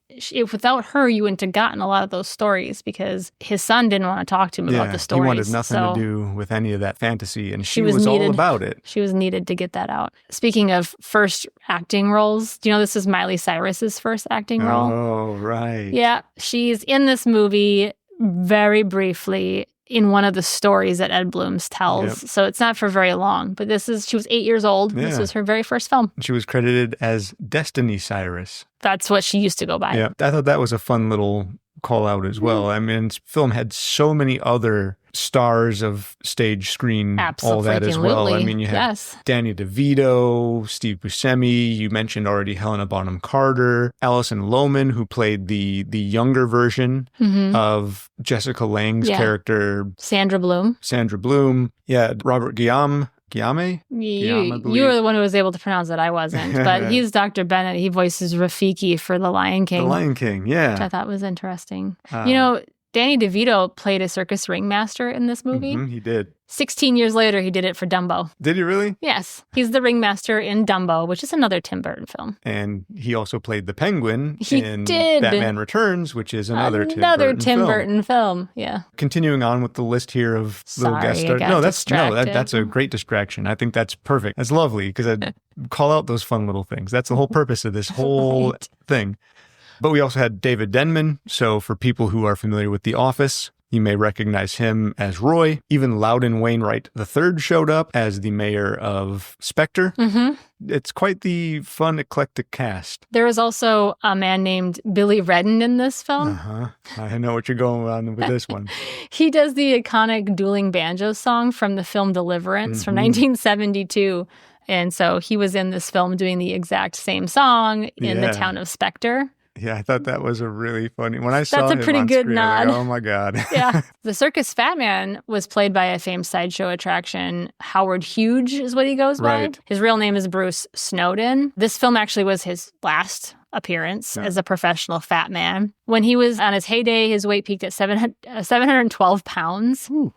without her, you wouldn't have gotten a lot of those stories because his son didn't want to talk to him about the stories. He wanted nothing to do with any of that fantasy, and she was all about it. She was needed to get that out. Speaking of first acting roles, do you know this is Miley Cyrus's first acting role? Oh, right. Yeah, she's in this movie very briefly in one of the stories that Ed Blooms tells. Yep. So it's not for very long, but she was 8 years old. Yeah. This was her very first film. She was credited as Destiny Cyrus. That's what she used to go by. Yeah, I thought that was a fun little call out as well. I mean, this film had so many other stars of stage, screen, all that as well. I mean, you had Danny DeVito, Steve Buscemi. You mentioned already Helena Bonham Carter, Alison Lohman, who played the younger version of Jessica Lange's character, Sandra Bloom. Yeah, Robert Guillaume. Guillaume, you were the one who was able to pronounce it. I wasn't. But he's Dr. Bennett. He voices Rafiki for The Lion King. The Lion King, yeah. Which I thought was interesting. You know, Danny DeVito played a circus ringmaster in this movie. He did. 16 years later, he did it for Dumbo. Did he really? Yes. He's the ringmaster in Dumbo, which is another Tim Burton film. And he also played the Penguin He in did. Batman Returns, which is another Tim Burton film. Yeah. Continuing on with the list here of little guest stars. That's a great distraction. I think that's perfect. That's lovely because I call out those fun little things. That's the whole purpose of this whole thing. But we also had David Denman. So for people who are familiar with The Office, you may recognize him as Roy. Even Loudon Wainwright III showed up as the mayor of Spectre. It's quite the fun, eclectic cast. There was also a man named Billy Redden in this film. I know what you're going on with this one. He does the iconic dueling banjo song from the film Deliverance from 1972. And so he was in this film doing the exact same song in the town of Spectre. Yeah, I thought that was a really funny. When I saw That's a pretty good screen, nod. Like, oh my God. Yeah. The Circus Fat Man was played by a famed sideshow attraction. Howard Hughes is what he goes by. His real name is Bruce Snowden. This film actually was his last appearance as a professional fat man. When he was on his heyday, his weight peaked at 712 pounds. Ooh.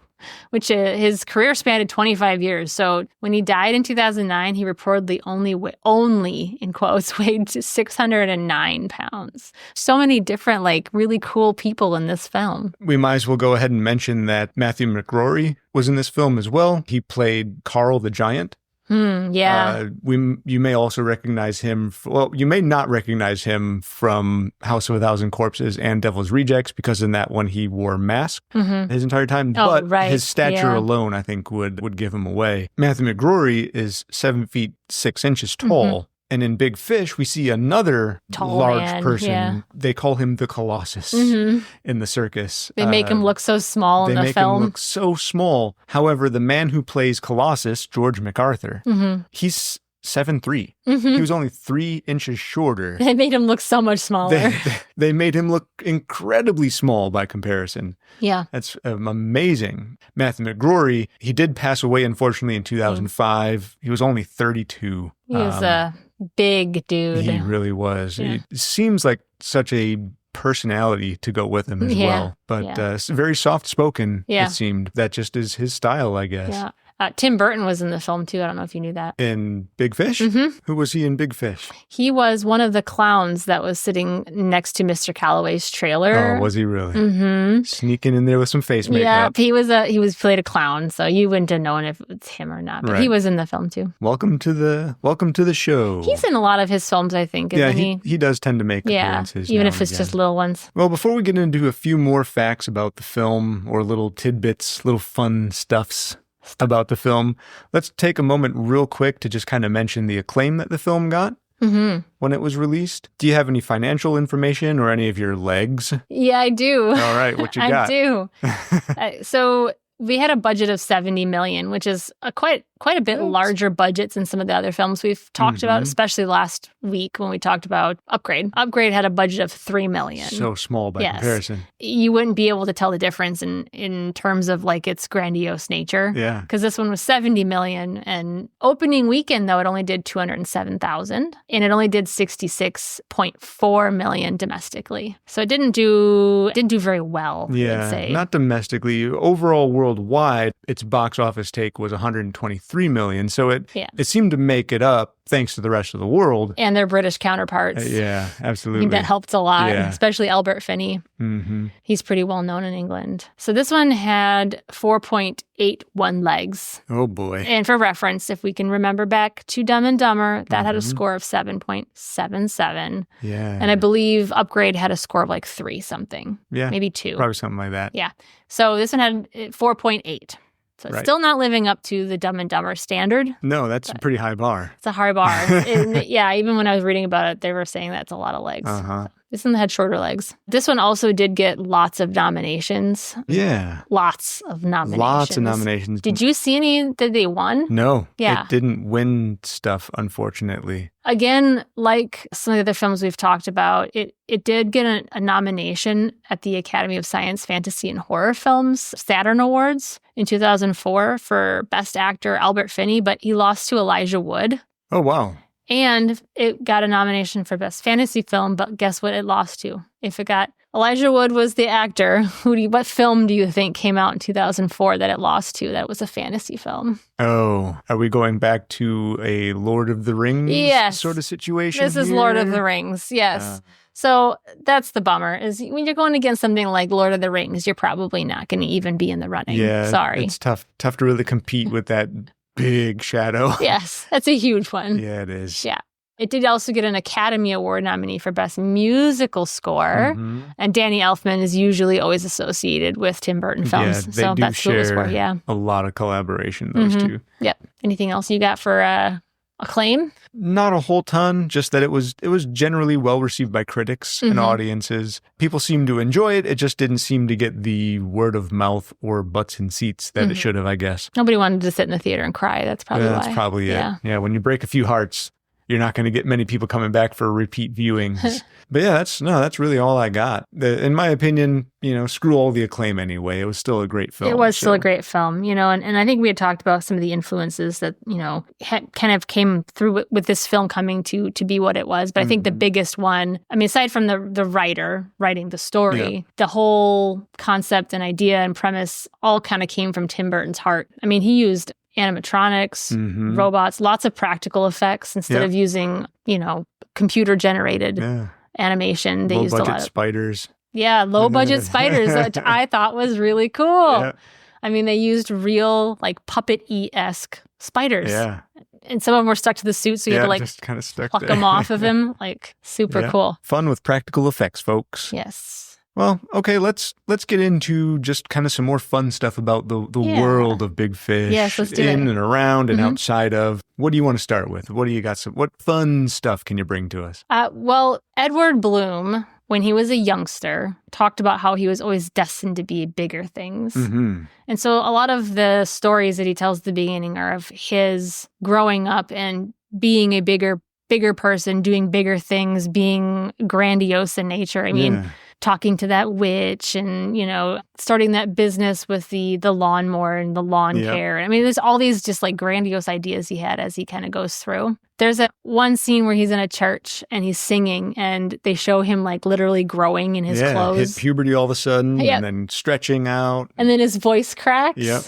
Which his career spanned 25 years. So when he died in 2009, he reportedly only in quotes, weighed 609 pounds. So many different, like, really cool people in this film. We might as well go ahead and mention that Matthew McGrory was in this film as well. He played Carl the Giant. Yeah. You may also recognize him. You may not recognize him from House of a Thousand Corpses and Devil's Rejects because in that one he wore a mask his entire time. But his stature alone, I think, would give him away. Matthew McGrory is 7 feet 6 inches tall. And in Big Fish, we see another large person. Yeah. They call him the Colossus in the circus. They make him look so small in the film. They make him look so small. However, the man who plays Colossus, George MacArthur, he's 7'3". He was only 3 inches shorter. They made him look so much smaller. They made him look incredibly small by comparison. Yeah. That's amazing. Matthew McGrory, he did pass away, unfortunately, in 2005. He was only 32. He was a big dude. He really was. Yeah. It seems like such a personality to go with him as well. But very soft-spoken, it seemed. That just is his style, I guess. Yeah. Tim Burton was in the film, too. I don't know if you knew that. In Big Fish? Who was he in Big Fish? He was one of the clowns that was sitting next to Mr. Calloway's trailer. Oh, was he really? Sneaking in there with some face makeup. Yeah, he was played a clown, so you wouldn't have known if it's him or not. But he was in the film, too. Welcome to the show. He's in a lot of his films, I think, isn't he? He does tend to make appearances. Even if it's just little ones. Well, before we get into a few more facts about the film or little tidbits, little fun stuffs about the film, let's take a moment real quick to just kind of mention the acclaim that the film got when it was released. Do you have any financial information or any of your legs? Yeah, I do. All right, what you got? I do. So we had a budget of $70 million, which is quite a bit larger budget than some of the other films we've talked about, especially last week when we talked about Upgrade. Upgrade had a budget of $3 million. So small by comparison. You wouldn't be able to tell the difference in terms of like its grandiose nature. Yeah. Because this one was $70 million, and opening weekend though it only did $207,000, and it only did $66.4 million domestically. So it didn't do very well. Yeah, I'd say. Not domestically. Overall, worldwide, its box office take was $123 million. So it seemed to make it up thanks to the rest of the world. And their British counterparts. Yeah, absolutely. I think that helped a lot, especially Albert Finney. He's pretty well known in England. So this one had 4.81 legs. Oh boy. And for reference, if we can remember back to Dumb and Dumber, that had a score of 7.77. Yeah. And I believe Upgrade had a score of like 3 something. Yeah. Maybe 2. Probably something like that. Yeah. So this one had 4.8. So it's still not living up to the Dumb and Dumber standard. No, that's a pretty high bar. It's a high bar. Even when I was reading about it, they were saying that's a lot of legs. So this one had shorter legs. This one also did get lots of nominations. Yeah. Lots of nominations. Lots of nominations. Did you see any that they won? No. Yeah. It didn't win stuff, unfortunately. Again, like some of the other films we've talked about, it did get a nomination at the Academy of Science, Fantasy, and Horror Films Saturn Awards in 2004 for Best Actor Albert Finney, but he lost to Elijah Wood. Oh, wow. And it got a nomination for Best Fantasy Film, but guess what it lost to? If it got Elijah Wood was the actor. What film do you think came out in 2004 that it lost to that was a fantasy film? Oh, are we going back to a Lord of the Rings sort of situation? This is Lord of the Rings, yes. So that's the bummer, is when you're going against something like Lord of the Rings, you're probably not going to even be in the running. Yeah, sorry. It's tough to really compete with that big shadow. Yes, that's a huge one. Yeah, it is. Yeah. It did also get an Academy Award nominee for Best Musical Score. Mm-hmm. And Danny Elfman is usually always associated with Tim Burton films. Yeah, so that's who it was for, yeah. A lot of collaboration, those two. Yep. Anything else you got for acclaim? Not a whole ton, just that it was generally well received by critics and audiences. People seemed to enjoy it. It just didn't seem to get the word of mouth or butts in seats that it should have, I guess. Nobody wanted to sit in the theater and cry. That's probably why. That's probably it. Yeah, when you break a few hearts, you're not going to get many people coming back for repeat viewings. But yeah, that's really all I got. In my opinion, screw all the acclaim anyway. It was still a great film. It was still a great film, and I think we had talked about some of the influences that, kind of came through with this film coming to be what it was. But I think the biggest one, aside from the writer writing the story, the whole concept and idea and premise all kind of came from Tim Burton's heart. He used animatronics, robots, lots of practical effects instead of using, computer generated animation. They used a lot of spiders. Yeah, low budget spiders, which I thought was really cool. Yeah. They used real puppet-esque spiders. Yeah. And some of them were stuck to the suit, so you had to just kind of stuck pluck them off of him. Super cool. Fun with practical effects, folks. Yes. Well, okay, let's get into just kind of some more fun stuff about the world of Big Fish. Yes, let's do it. In and around and outside of. What do you want to start with? What do you got? What fun stuff can you bring to us? Well, Edward Bloom, when he was a youngster, talked about how he was always destined to be bigger things. And so a lot of the stories that he tells at the beginning are of his growing up and being a bigger person, doing bigger things, being grandiose in nature. Talking to that witch and, starting that business with the lawnmower and the lawn care. There's all these just grandiose ideas he had as he kind of goes through. There's one scene where he's in a church and he's singing and they show him literally growing in his clothes. Hit puberty all of a sudden and then stretching out. And then his voice cracks. Yep.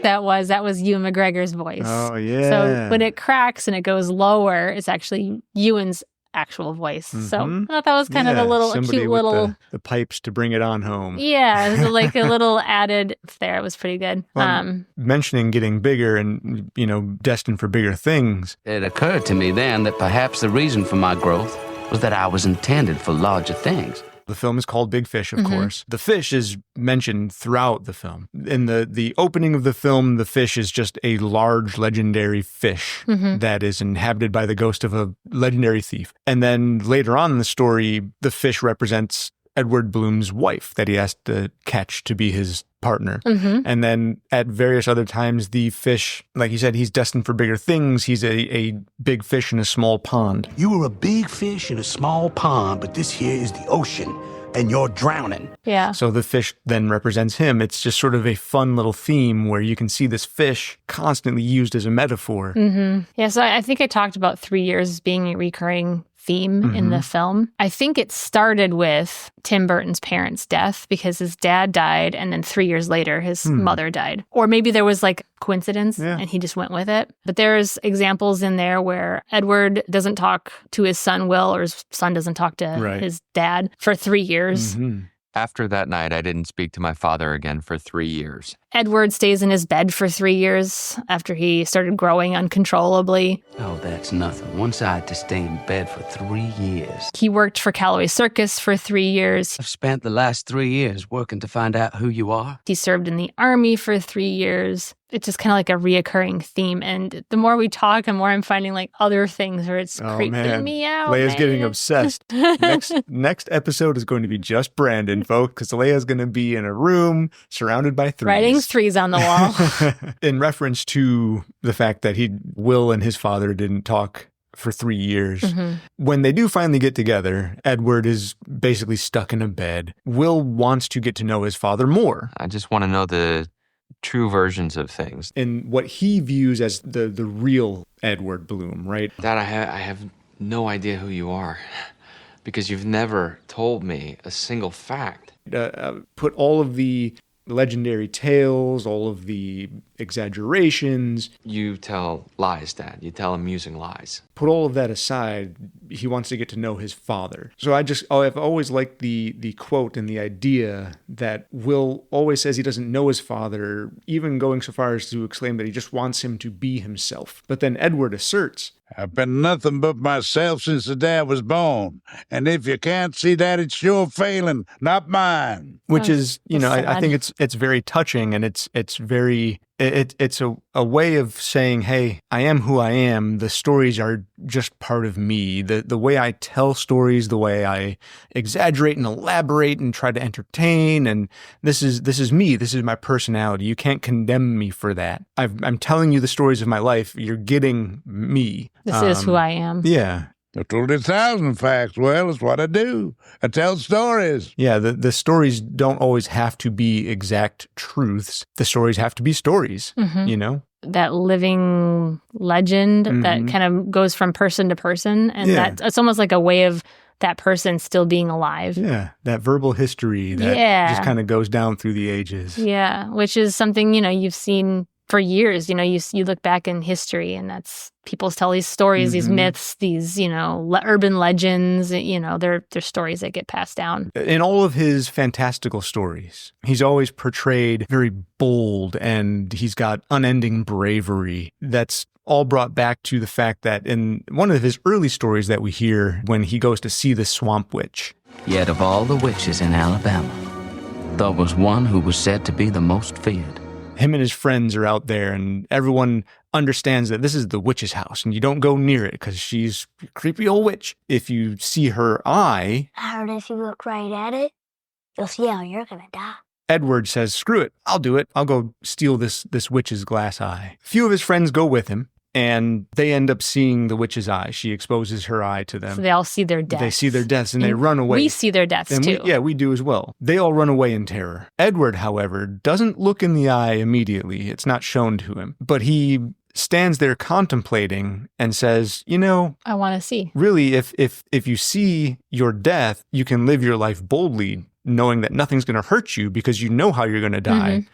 That was Ewan McGregor's voice. Oh, yeah. So when it cracks and it goes lower, it's actually Ewan's actual voice. So I thought that was kind of a cute little... The pipes to bring it on home. Yeah, it was a little added there. It was pretty good. Well, mentioning getting bigger and, destined for bigger things. It occurred to me then that perhaps the reason for my growth was that I was intended for larger things. The film is called Big Fish, of course. The fish is mentioned throughout the film. In the opening of the film, the fish is just a large legendary fish that is inhabited by the ghost of a legendary thief. And then later on in the story, the fish represents Edward Bloom's wife that he has to catch to be his partner. And then at various other times, the fish, like you said, he's destined for bigger things. He's a big fish in a small pond. You were a big fish in a small pond, but this here is the ocean, and you're drowning. Yeah. So the fish then represents him. It's just sort of a fun little theme where you can see this fish constantly used as a metaphor. Yeah, so I think I talked about 3 years being a recurring theme in the film. I think it started with Tim Burton's parents' death because his dad died and then 3 years later his mother died. Or maybe there was coincidence and he just went with it. But there's examples in there where Edward doesn't talk to his son Will or his son doesn't talk to his dad for 3 years. After that night, I didn't speak to my father again for 3 years. Edward stays in his bed for 3 years after he started growing uncontrollably. Oh, that's nothing. Once I had to stay in bed for 3 years. He worked for Callaway Circus for 3 years. I've spent the last 3 years working to find out who you are. He served in the army for 3 years. It's just kind of a reoccurring theme. And the more we talk, the more I'm finding other things where it's creeping me out. Leia's getting obsessed. Next episode is going to be just Brandon, folks, because Leia's going to be in a room surrounded by threes. Writing threes on the wall. In reference to the fact that Will and his father didn't talk for 3 years. When they do finally get together, Edward is basically stuck in a bed. Will wants to get to know his father more. I just want to know the true versions of things. And what he views as the real Edward Bloom, right? Dad, I have no idea who you are because you've never told me a single fact. Put all of the legendary tales, all of the exaggerations. You tell lies, Dad. You tell amusing lies. Put all of that aside. He wants to get to know his father. So I've always liked the quote and the idea that Will always says he doesn't know his father, even going so far as to exclaim that he just wants him to be himself. But then Edward asserts, I've been nothing but myself since the day I was born. And if you can't see that, it's your failing, not mine. which is, I sad. think it's very touching, and it's very it's a way of saying, hey, I am who I am. The stories are just part of me. The way I tell stories, the way I exaggerate and elaborate and try to entertain, and this is me. This is my personality. You can't condemn me for that. I'm telling you the stories of my life. You're getting me. This is who I am. Yeah. I told 1,000 facts. Well, it's what I do. I tell stories. Yeah, the stories don't always have to be exact truths. The stories have to be stories, That living legend that kind of goes from person to person. And it's almost like a way of that person still being alive. Yeah, that verbal history that just kind of goes down through the ages. Yeah, which is something, you've seen for years. You look back in history, and that's people tell these stories, these myths, these, urban legends, they're stories that get passed down. In all of his fantastical stories, he's always portrayed very bold, and he's got unending bravery. That's all brought back to the fact that in one of his early stories that we hear when he goes to see the swamp witch. Yet of all the witches in Alabama, there was one who was said to be the most feared. Him and his friends are out there, and everyone understands that this is the witch's house, and you don't go near it because she's a creepy old witch. If you see her eye, I heard if you look right at it, you'll see how you're gonna die. Edward says, screw it, I'll do it. I'll go steal this witch's glass eye. A few of his friends go with him, and they end up seeing the witch's eye. She exposes her eye to them. So they all see their deaths. They see their deaths, and they run away. We see their deaths, and too. we do as well. They all run away in terror. Edward, however, doesn't look in the eye immediately. It's not shown to him. But he stands there contemplating and says, I want to see. Really, if you see your death, you can live your life boldly, knowing that nothing's going to hurt you because you know how you're going to die.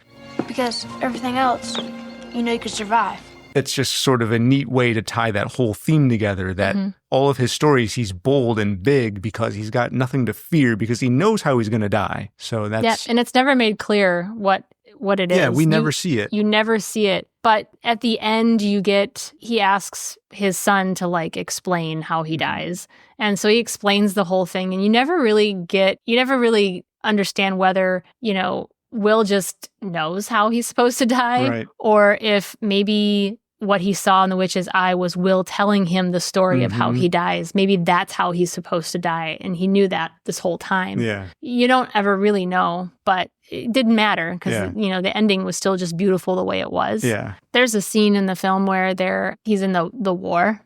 Because everything else, you can survive. It's just sort of a neat way to tie that whole theme together, that all of his stories, he's bold and big because he's got nothing to fear because he knows how he's going to die. So that's... Yeah, and it's never made clear what it is. Yeah, we never see it. You never see it. But at the end, he asks his son to explain how he dies. And so he explains the whole thing, and you never really understand whether, Will just knows how he's supposed to die, right, or if maybe what he saw in the witch's eye was Will telling him the story of how he dies. Maybe that's how he's supposed to die, and he knew that this whole time. Yeah. You don't ever really know, but it didn't matter because, the ending was still just beautiful the way it was. Yeah. There's a scene in the film where he's in the war,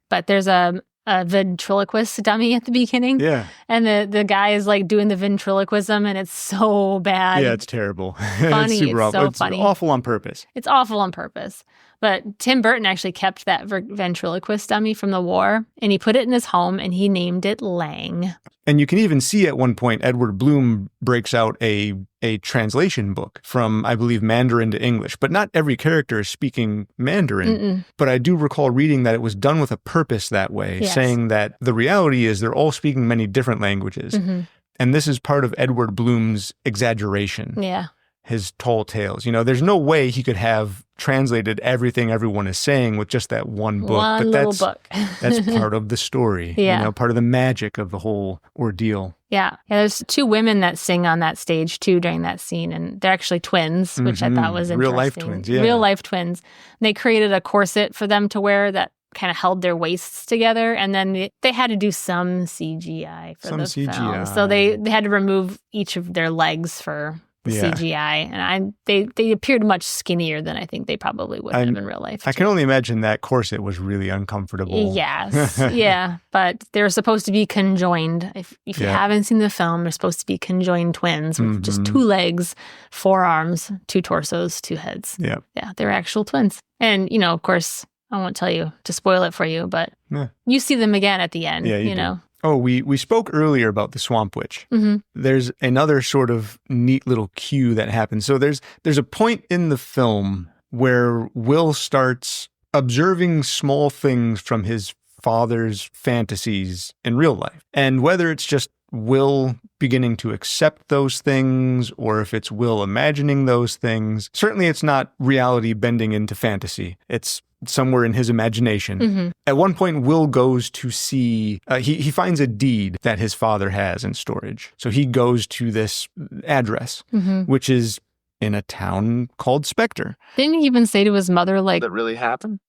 but there's a ventriloquist dummy at the beginning. Yeah. And the guy is doing the ventriloquism, and it's so bad. Yeah, it's terrible. Funny. It's super awful. So it's funny. awful on purpose. It's awful on purpose. But Tim Burton actually kept that ventriloquist dummy from the war, and he put it in his home, and he named it Lange. And you can even see at one point, Edward Bloom breaks out a translation book from, I believe, Mandarin to English. But not every character is speaking Mandarin. But I do recall reading that it was done with a purpose that way, saying that the reality is they're all speaking many different languages. And this is part of Edward Bloom's exaggeration. Yeah. His tall tales. There's no way he could have translated everything everyone is saying with just that one book. One little book. That's part of the story. Yeah. Part of the magic of the whole ordeal. Yeah. There's two women that sing on that stage, too, during that scene. And they're actually twins, which I thought was interesting. Real life twins, yeah. Real life twins. And they created a corset for them to wear that kind of held their waists together. And then they had to do some CGI for the film. So they had to remove each of their legs for Yeah. CGI. And they appeared much skinnier than I think they probably would have in real life. I can only imagine that corset was really uncomfortable. Yes, yeah. But they're supposed to be conjoined. If you haven't seen the film, they're supposed to be conjoined twins with just 2 legs, 4 arms, 2 torsos, 2 heads. Yeah. Yeah, they're actual twins. And, of course, I won't tell you to spoil it for you, but you see them again at the end, you know. Oh, we spoke earlier about the Swamp Witch. Mm-hmm. There's another sort of neat little cue that happens. So there's a point in the film where Will starts observing small things from his father's fantasies in real life. And whether it's just Will beginning to accept those things or if it's Will imagining those things, certainly it's not reality bending into fantasy. It's somewhere in his imagination. Mm-hmm. At one point, Will goes to see, he finds a deed that his father has in storage. So he goes to this address, which is in a town called Spectre. Didn't he even say to his mother, like, That really happened?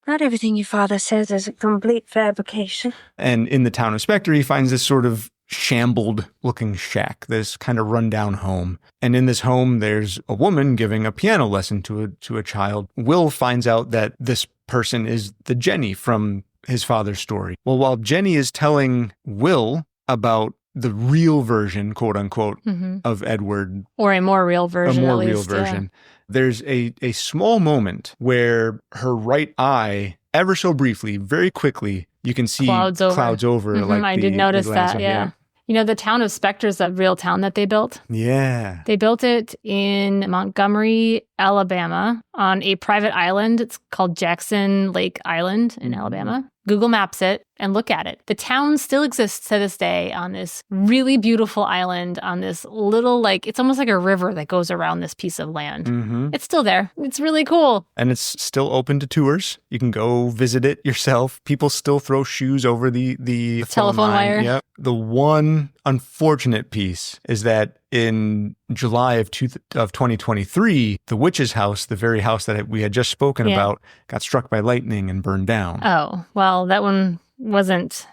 Not everything your father says is a complete fabrication. And in the town of Spectre, he finds this sort of shambled looking shack, this kind of rundown home. And in this home, there's a woman giving a piano lesson to a child. Will finds out that this person is the Jenny from his father's story. Well, while Jenny is telling Will about the real version, quote unquote, of Edward. Or a more real version, A more at real least, version. There's a small moment where her right eye, ever so briefly, very quickly, you can see clouds over. Like I did notice that, yeah. The town of Spectre is a real town that they built. Yeah. They built it in Montgomery, Alabama, on a private island. It's called Jackson Lake Island in Alabama. Google Maps it and look at it. The town still exists to this day on this really beautiful island on this little, it's almost like a river that goes around this piece of land. Mm-hmm. It's still there. It's really cool. And it's still open to tours. You can go visit it yourself. People still throw shoes over the telephone wire. Yep. The one unfortunate piece is that in July of 2023, the witch's house, the very house that we had just spoken about, got struck by lightning and burned down. Oh, well, that one wasn't,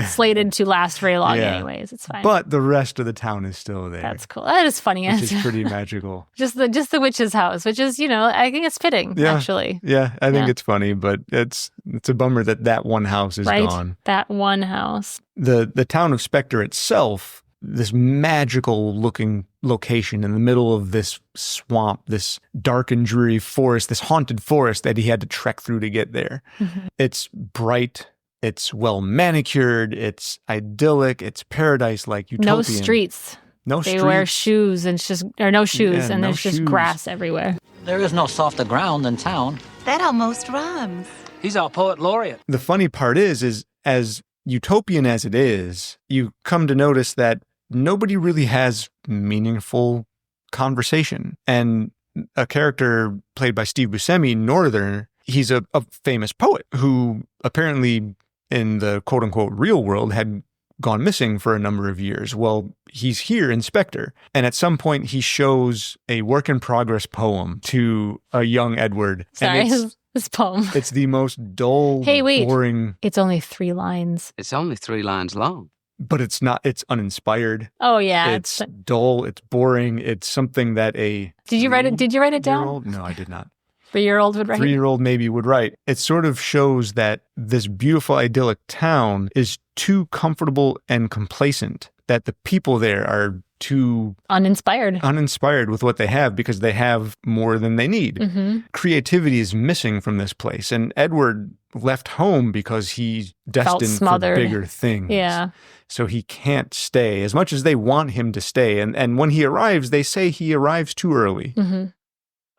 slated to last very long anyways. It's fine. But the rest of the town is still there. That's cool. That is funny. Which is pretty magical. Just the witch's house, which is, I think it's fitting, actually. Yeah, I think it's funny, but it's a bummer that one house is gone. That one house. The town of Spectre itself, this magical looking location in the middle of this swamp, this dark and dreary forest, this haunted forest that he had to trek through to get there. Mm-hmm. It's bright, it's well manicured, it's idyllic, it's paradise-like, utopian. No streets. They wear shoes and there's just grass everywhere. There is no softer ground than town. That almost rhymes. He's our poet laureate. The funny part is as utopian as it is, you come to notice that nobody really has meaningful conversation. And a character played by Steve Buscemi, Northern, he's a famous poet who apparently in the quote-unquote real world had gone missing for a number of years. Well, he's here in Spectre. And at some point, he shows a work-in-progress poem to a young Edward. Sorry, this poem. It's the most dull, boring... It's only 3 lines. It's only 3 lines long. But it's not, it's uninspired. Oh, yeah. It's dull, it's boring, it's something that a... Did you write it down? No, I did not. 3-year-old would write? 3-year-old maybe would write. It sort of shows that this beautiful, idyllic town is too comfortable and complacent, that the people there are too... Uninspired with what they have because they have more than they need. Mm-hmm. Creativity is missing from this place. And Edward left home because he's destined for bigger things. Yeah. So he can't stay as much as they want him to stay. And when he arrives, they say he arrives too early. Mm-hmm.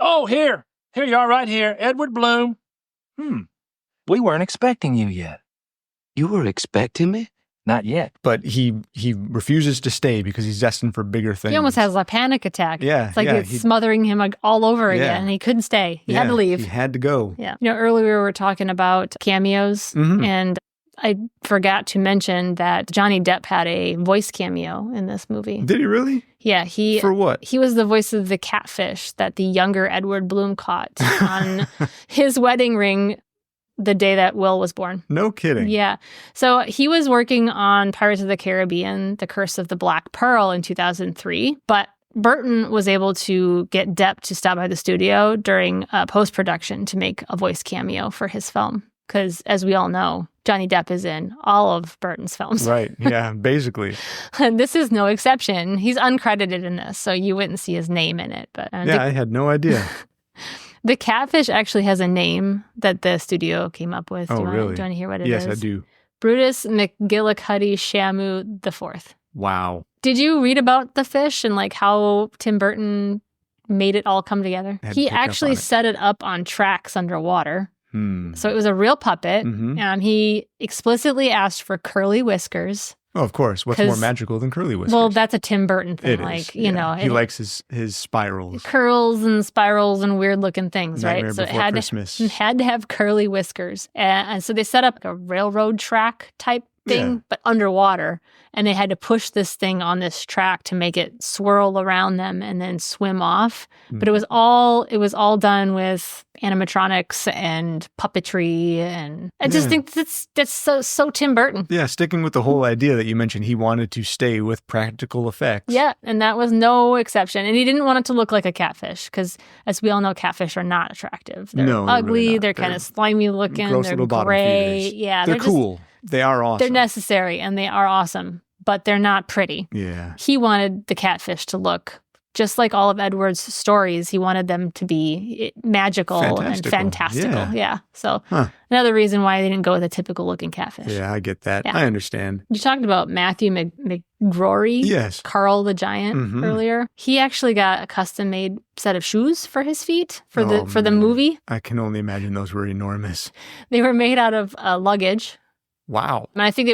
Oh, here you are right here, Edward Bloom. We weren't expecting you yet. You were expecting me? Not yet. But he refuses to stay because he's destined for bigger things. He almost has a panic attack. Yeah. It's like it's smothering him all over again. And he couldn't stay. He had to leave. He had to go. Yeah. Earlier we were talking about cameos, and I forgot to mention that Johnny Depp had a voice cameo in this movie. Did he really? Yeah. For what? He was the voice of the catfish that the younger Edward Bloom caught on his wedding ring the day that Will was born. No kidding. Yeah. So he was working on Pirates of the Caribbean, The Curse of the Black Pearl in 2003, but Burton was able to get Depp to stop by the studio during post-production to make a voice cameo for his film. Because, as we all know, Johnny Depp is in all of Burton's films. Right. Yeah, basically. And this is no exception. He's uncredited in this, so you wouldn't see his name in it. But I had no idea. The catfish actually has a name that the studio came up with. Oh, really? Do you want to hear what it is? Yes, I do. Brutus McGillicuddy Shamu IV. Wow. Did you read about the fish and like how Tim Burton made it all come together? He actually set it up on tracks underwater. So it was a real puppet, and he explicitly asked for curly whiskers. Oh, of course. What's more magical than curly whiskers? Well, that's a Tim Burton thing. It like, is, you know. He likes his spirals. Curls and spirals and weird looking things, Nightmare right? So Before Christmas. It had to have curly whiskers. And so they set up a railroad track type thing, but underwater. And they had to push this thing on this track to make it swirl around them and then swim off. But it was all done with animatronics and puppetry, and I just think that's so Tim Burton. Yeah, sticking with the whole idea that you mentioned, he wanted to stay with practical effects. Yeah, and that was no exception. And he didn't want it to look like a catfish because, as we all know, catfish are not attractive. They're ugly. Really they're kind of slimy looking. Gross They're little bottom gray. feeders. Yeah, they're cool. They are awesome. They're necessary and they are awesome, but they're not pretty. Yeah. He wanted the catfish to look just like all of Edward's stories. He wanted them to be magical and fantastical. Yeah. So another reason why they didn't go with a typical looking catfish. Yeah, I get that. Yeah. I understand. You talked about Matthew McGrory, yes, Carl the Giant earlier. He actually got a custom made set of shoes for his feet for the movie. I can only imagine those were enormous. They were made out of luggage. Wow. And I think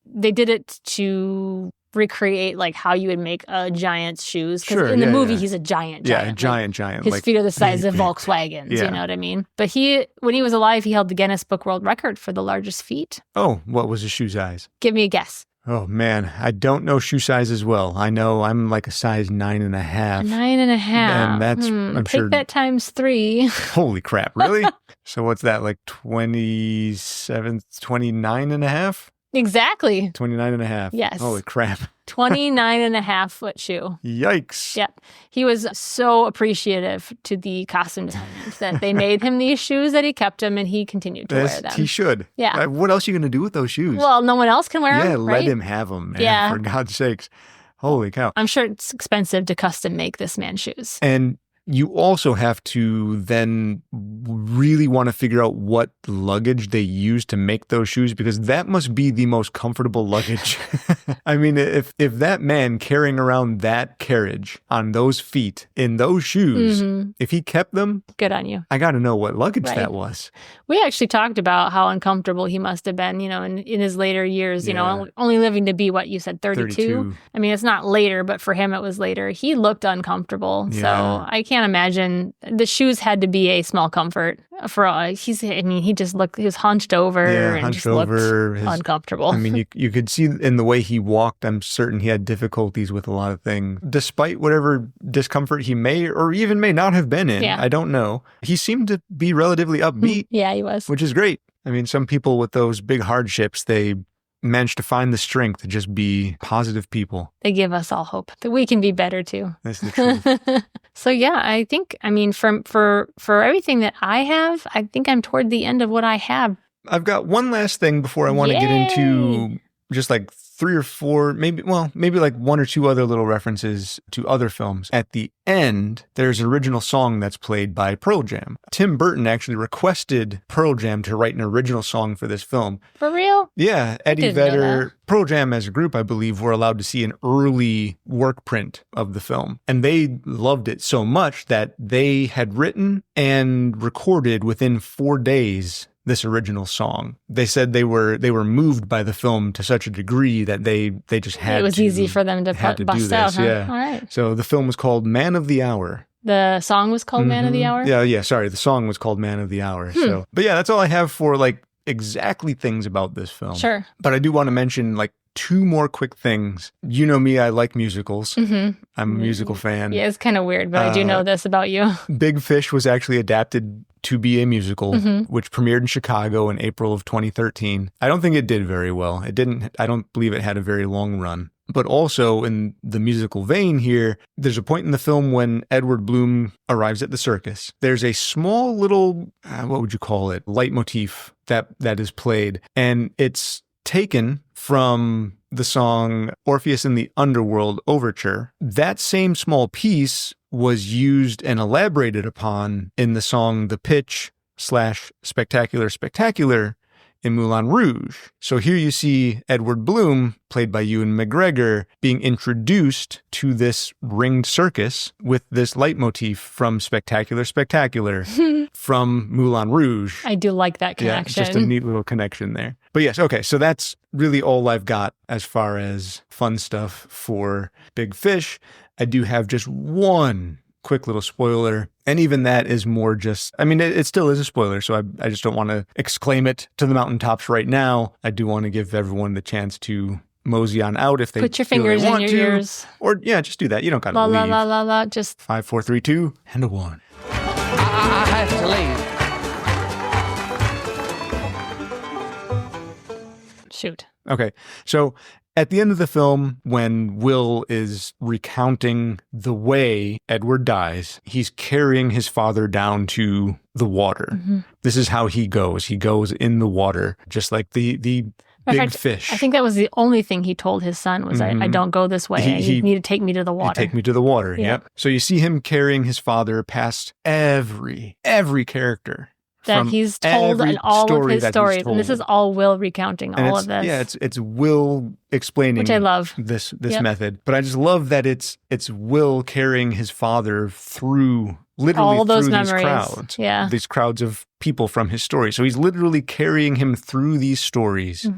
they did it to recreate like how you would make a giant's shoes. Because in the movie, he's a giant. Yeah, a giant. His feet are the size of Volkswagens, you know what I mean? But when he was alive, he held the Guinness Book World Record for the largest feet. Oh, what was his shoe size? Give me a guess. Oh, man, I don't know shoe size as well. I know I'm like a size 9.5. 9.5. And that's, I'm sure. Take that times 3. Holy crap, really? So what's that, like 29.5? Exactly. 29.5. Yes. Holy crap. 29.5 foot shoe. Yikes. Yep. He was so appreciative to the costume designers that they made him these shoes, that he kept them, and he continued to wear them. He should. Yeah. What else are you going to do with those shoes? Well, no one else can wear them, Yeah, right? let him have them, man, Yeah. for God's sakes. Holy cow. I'm sure it's expensive to custom make this man's shoes. And you also have to then really want to figure out what luggage they use to make those shoes, because that must be the most comfortable luggage. I mean, if that man carrying around that carriage on those feet in those shoes, if he kept them, good on you. I got to know what luggage that was. We actually talked about how uncomfortable he must have been, in his later years, you know, only living to be what you said, 32. I mean, it's not later, but for him, it was later. He looked uncomfortable. Yeah. So I can't imagine. The shoes had to be a small comfort for he was hunched over and just looked uncomfortable. I mean, you could see in the way he walked, I'm certain he had difficulties with a lot of things, despite whatever discomfort he may or even may not have been in. I don't know. He seemed to be relatively upbeat. Yeah, he was. Which is great. I mean, some people with those big hardships, they manage to find the strength to just be positive people. They give us all hope that we can be better too. That's the truth. So yeah, I think, for everything that I have, I think I'm toward the end of what I have. I've got one last thing before I want to get into just like 3 or 4, maybe like 1 or 2 other little references to other films. At the end, there's an original song that's played by Pearl Jam. Tim Burton actually requested Pearl Jam to write an original song for this film. For real? Yeah, Eddie Vedder, Pearl Jam as a group, I believe, were allowed to see an early work print of the film. And they loved it so much that they had written and recorded within 4 days this original song. They said they were moved by the film to such a degree that they just had to. It was easy for them to bust out, huh? Yeah. All right. So the film was called Man of the Hour. The song was called Man of the Hour? Yeah, sorry. The song was called Man of the Hour. So, but yeah, that's all I have for like exactly things about this film. Sure. But I do want to mention like 2 more quick things. You know me, I like musicals. I'm a musical fan. Yeah, it's kind of weird, but I do know this about you. Big Fish was actually adapted to be a musical, which premiered in Chicago in April of 2013. I don't think it did very well. I don't believe it had a very long run. But also in the musical vein here, there's a point in the film when Edward Bloom arrives at the circus. There's a small little, what would you call it, leitmotif that is played. And it's taken from the song Orpheus in the Underworld Overture. That same small piece was used and elaborated upon in the song The Pitch/Spectacular Spectacular in Moulin Rouge. So here you see Edward Bloom, played by Ewan McGregor, being introduced to this ringed circus with this leitmotif from Spectacular Spectacular from Moulin Rouge. I do like that connection. Yeah, just a neat little connection there. But yes, okay, so that's really all I've got as far as fun stuff for Big Fish. I do have just one quick little spoiler. And even that is more just, I mean, it still is a spoiler, so I just don't want to exclaim it to the mountaintops right now. I do want to give everyone the chance to mosey on out if they put your feel fingers they want in your to. ears. Or, yeah, just do that. You don't got to La leave. la la la la, just 5, 4, 3, 2, and a 1. I have to leave. shoot. Okay, so at the end of the film, when Will is recounting the way Edward dies, he's carrying his father down to the water. Mm-hmm. This is how he goes. He goes in the water, just like the big fish. I think that was the only thing he told his son was, I don't go this way. You need to take me to the water. Take me to the water, Yeah. yep. So you see him carrying his father past every character. That he's told and all of his stories. And this is all Will recounting And all of this. Yeah, it's Will explaining, which I love. this Yep. method. But I just love that it's Will carrying his father through literally all those through memories. these crowds. Yeah. These crowds of people from his story. So he's literally carrying him through these stories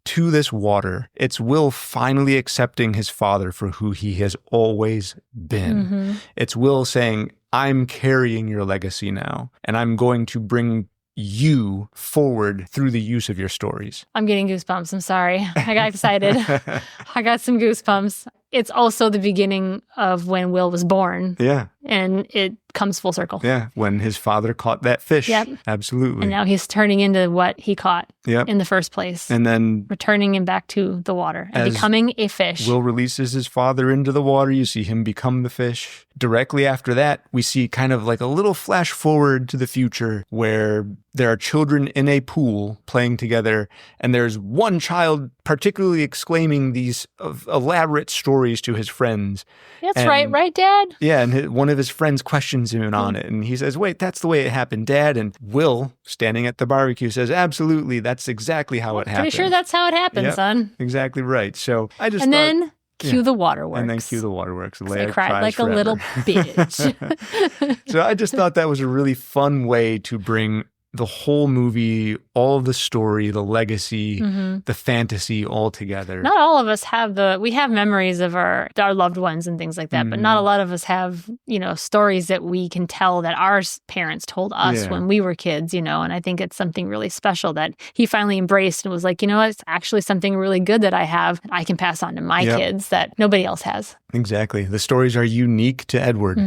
to this water. It's Will finally accepting his father for who he has always been. It's Will saying, I'm carrying your legacy now, and I'm going to bring you forward through the use of your stories. I'm getting goosebumps. I'm sorry. I got excited. I got some goosebumps. It's also the beginning of when Will was born. Yeah. And it comes full circle. Yeah. When his father caught that fish. Yep. Absolutely. And now he's turning into what he caught Yep. in the first place. And then returning him back to the water and as becoming a fish. Will releases his father into the water. You see him become the fish. Directly after that, we see kind of like a little flash forward to the future where there are children in a pool playing together. And there's one child particularly exclaiming these elaborate stories to his friends. That's right, Dad? Yeah, and one of his friends questions him on it. And he says, wait, that's the way it happened, Dad. And Will, standing at the barbecue, says, absolutely, that's exactly how it happened. Pretty sure that's how it happened, Yep, son. Exactly right. So I just And thought, then cue the waterworks. And then cue the waterworks. I Leia cried cries like forever. a little bitch. So I just thought that was a really fun way to bring the whole movie, all of the story, the legacy, the fantasy all together. Not all of us have we have memories of our loved ones and things like that, but not a lot of us have, stories that we can tell that our parents told us when we were kids, and I think it's something really special that he finally embraced and was like, it's actually something really good that I have that I can pass on to my kids that nobody else has. Exactly. The stories are unique to Edward.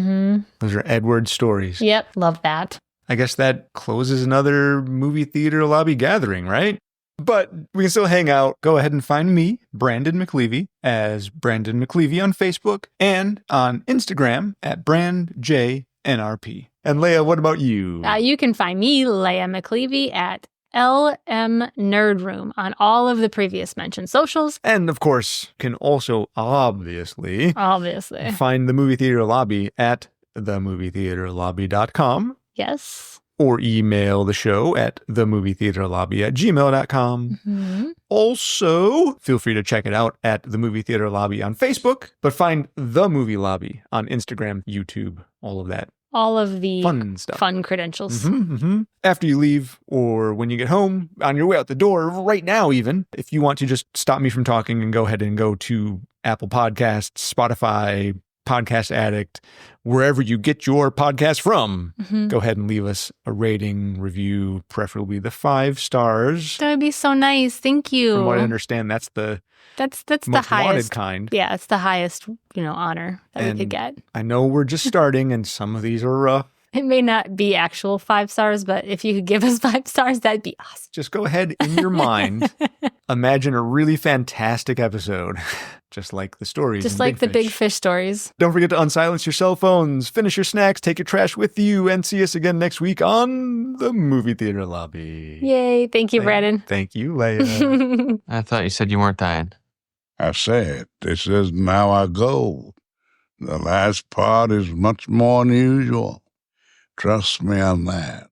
Those are Edward stories. Yep. Love that. I guess that closes another movie theater lobby gathering, right? But we can still hang out. Go ahead and find me, Brandon McLeavy, as Brandon McLeavy on Facebook and on Instagram at BrandJNRP. And Leia, what about you? You can find me, Leia McLeavy, at LM Nerd Room on all of the previous mentioned socials. And of course, can also obviously find the movie theater lobby at themovietheaterlobby.com. Yes. Or email the show at themovietheaterlobby@gmail.com. Also, feel free to check it out at The Movie Theater Lobby on Facebook, but find The Movie Lobby on Instagram, YouTube, all of that. All of the fun stuff. Fun credentials. After you leave or when you get home, on your way out the door, right now even, if you want to just stop me from talking and go ahead and go to Apple Podcasts, Spotify, Podcast Addict, wherever you get your podcast from, go ahead and leave us a rating, review, preferably the 5 stars. That would be so nice. Thank you. From what I understand, that's the that's most the highest wanted kind. Yeah, it's the highest honor that we could get. I know we're just starting, and some of these are rough. It may not be actual 5 stars, but if you could give us 5 stars, that'd be awesome. Just go ahead in your mind, imagine a really fantastic episode, just like the stories. Just in like the Big Fish. Fish stories. Don't forget to unsilence your cell phones, finish your snacks, take your trash with you, and see us again next week on the movie theater lobby. Yay. Thank you, Brandon. Thank you, Leia. I thought you said you weren't dying. I said, this isn't how I go. The last part is much more unusual. Trust me on that.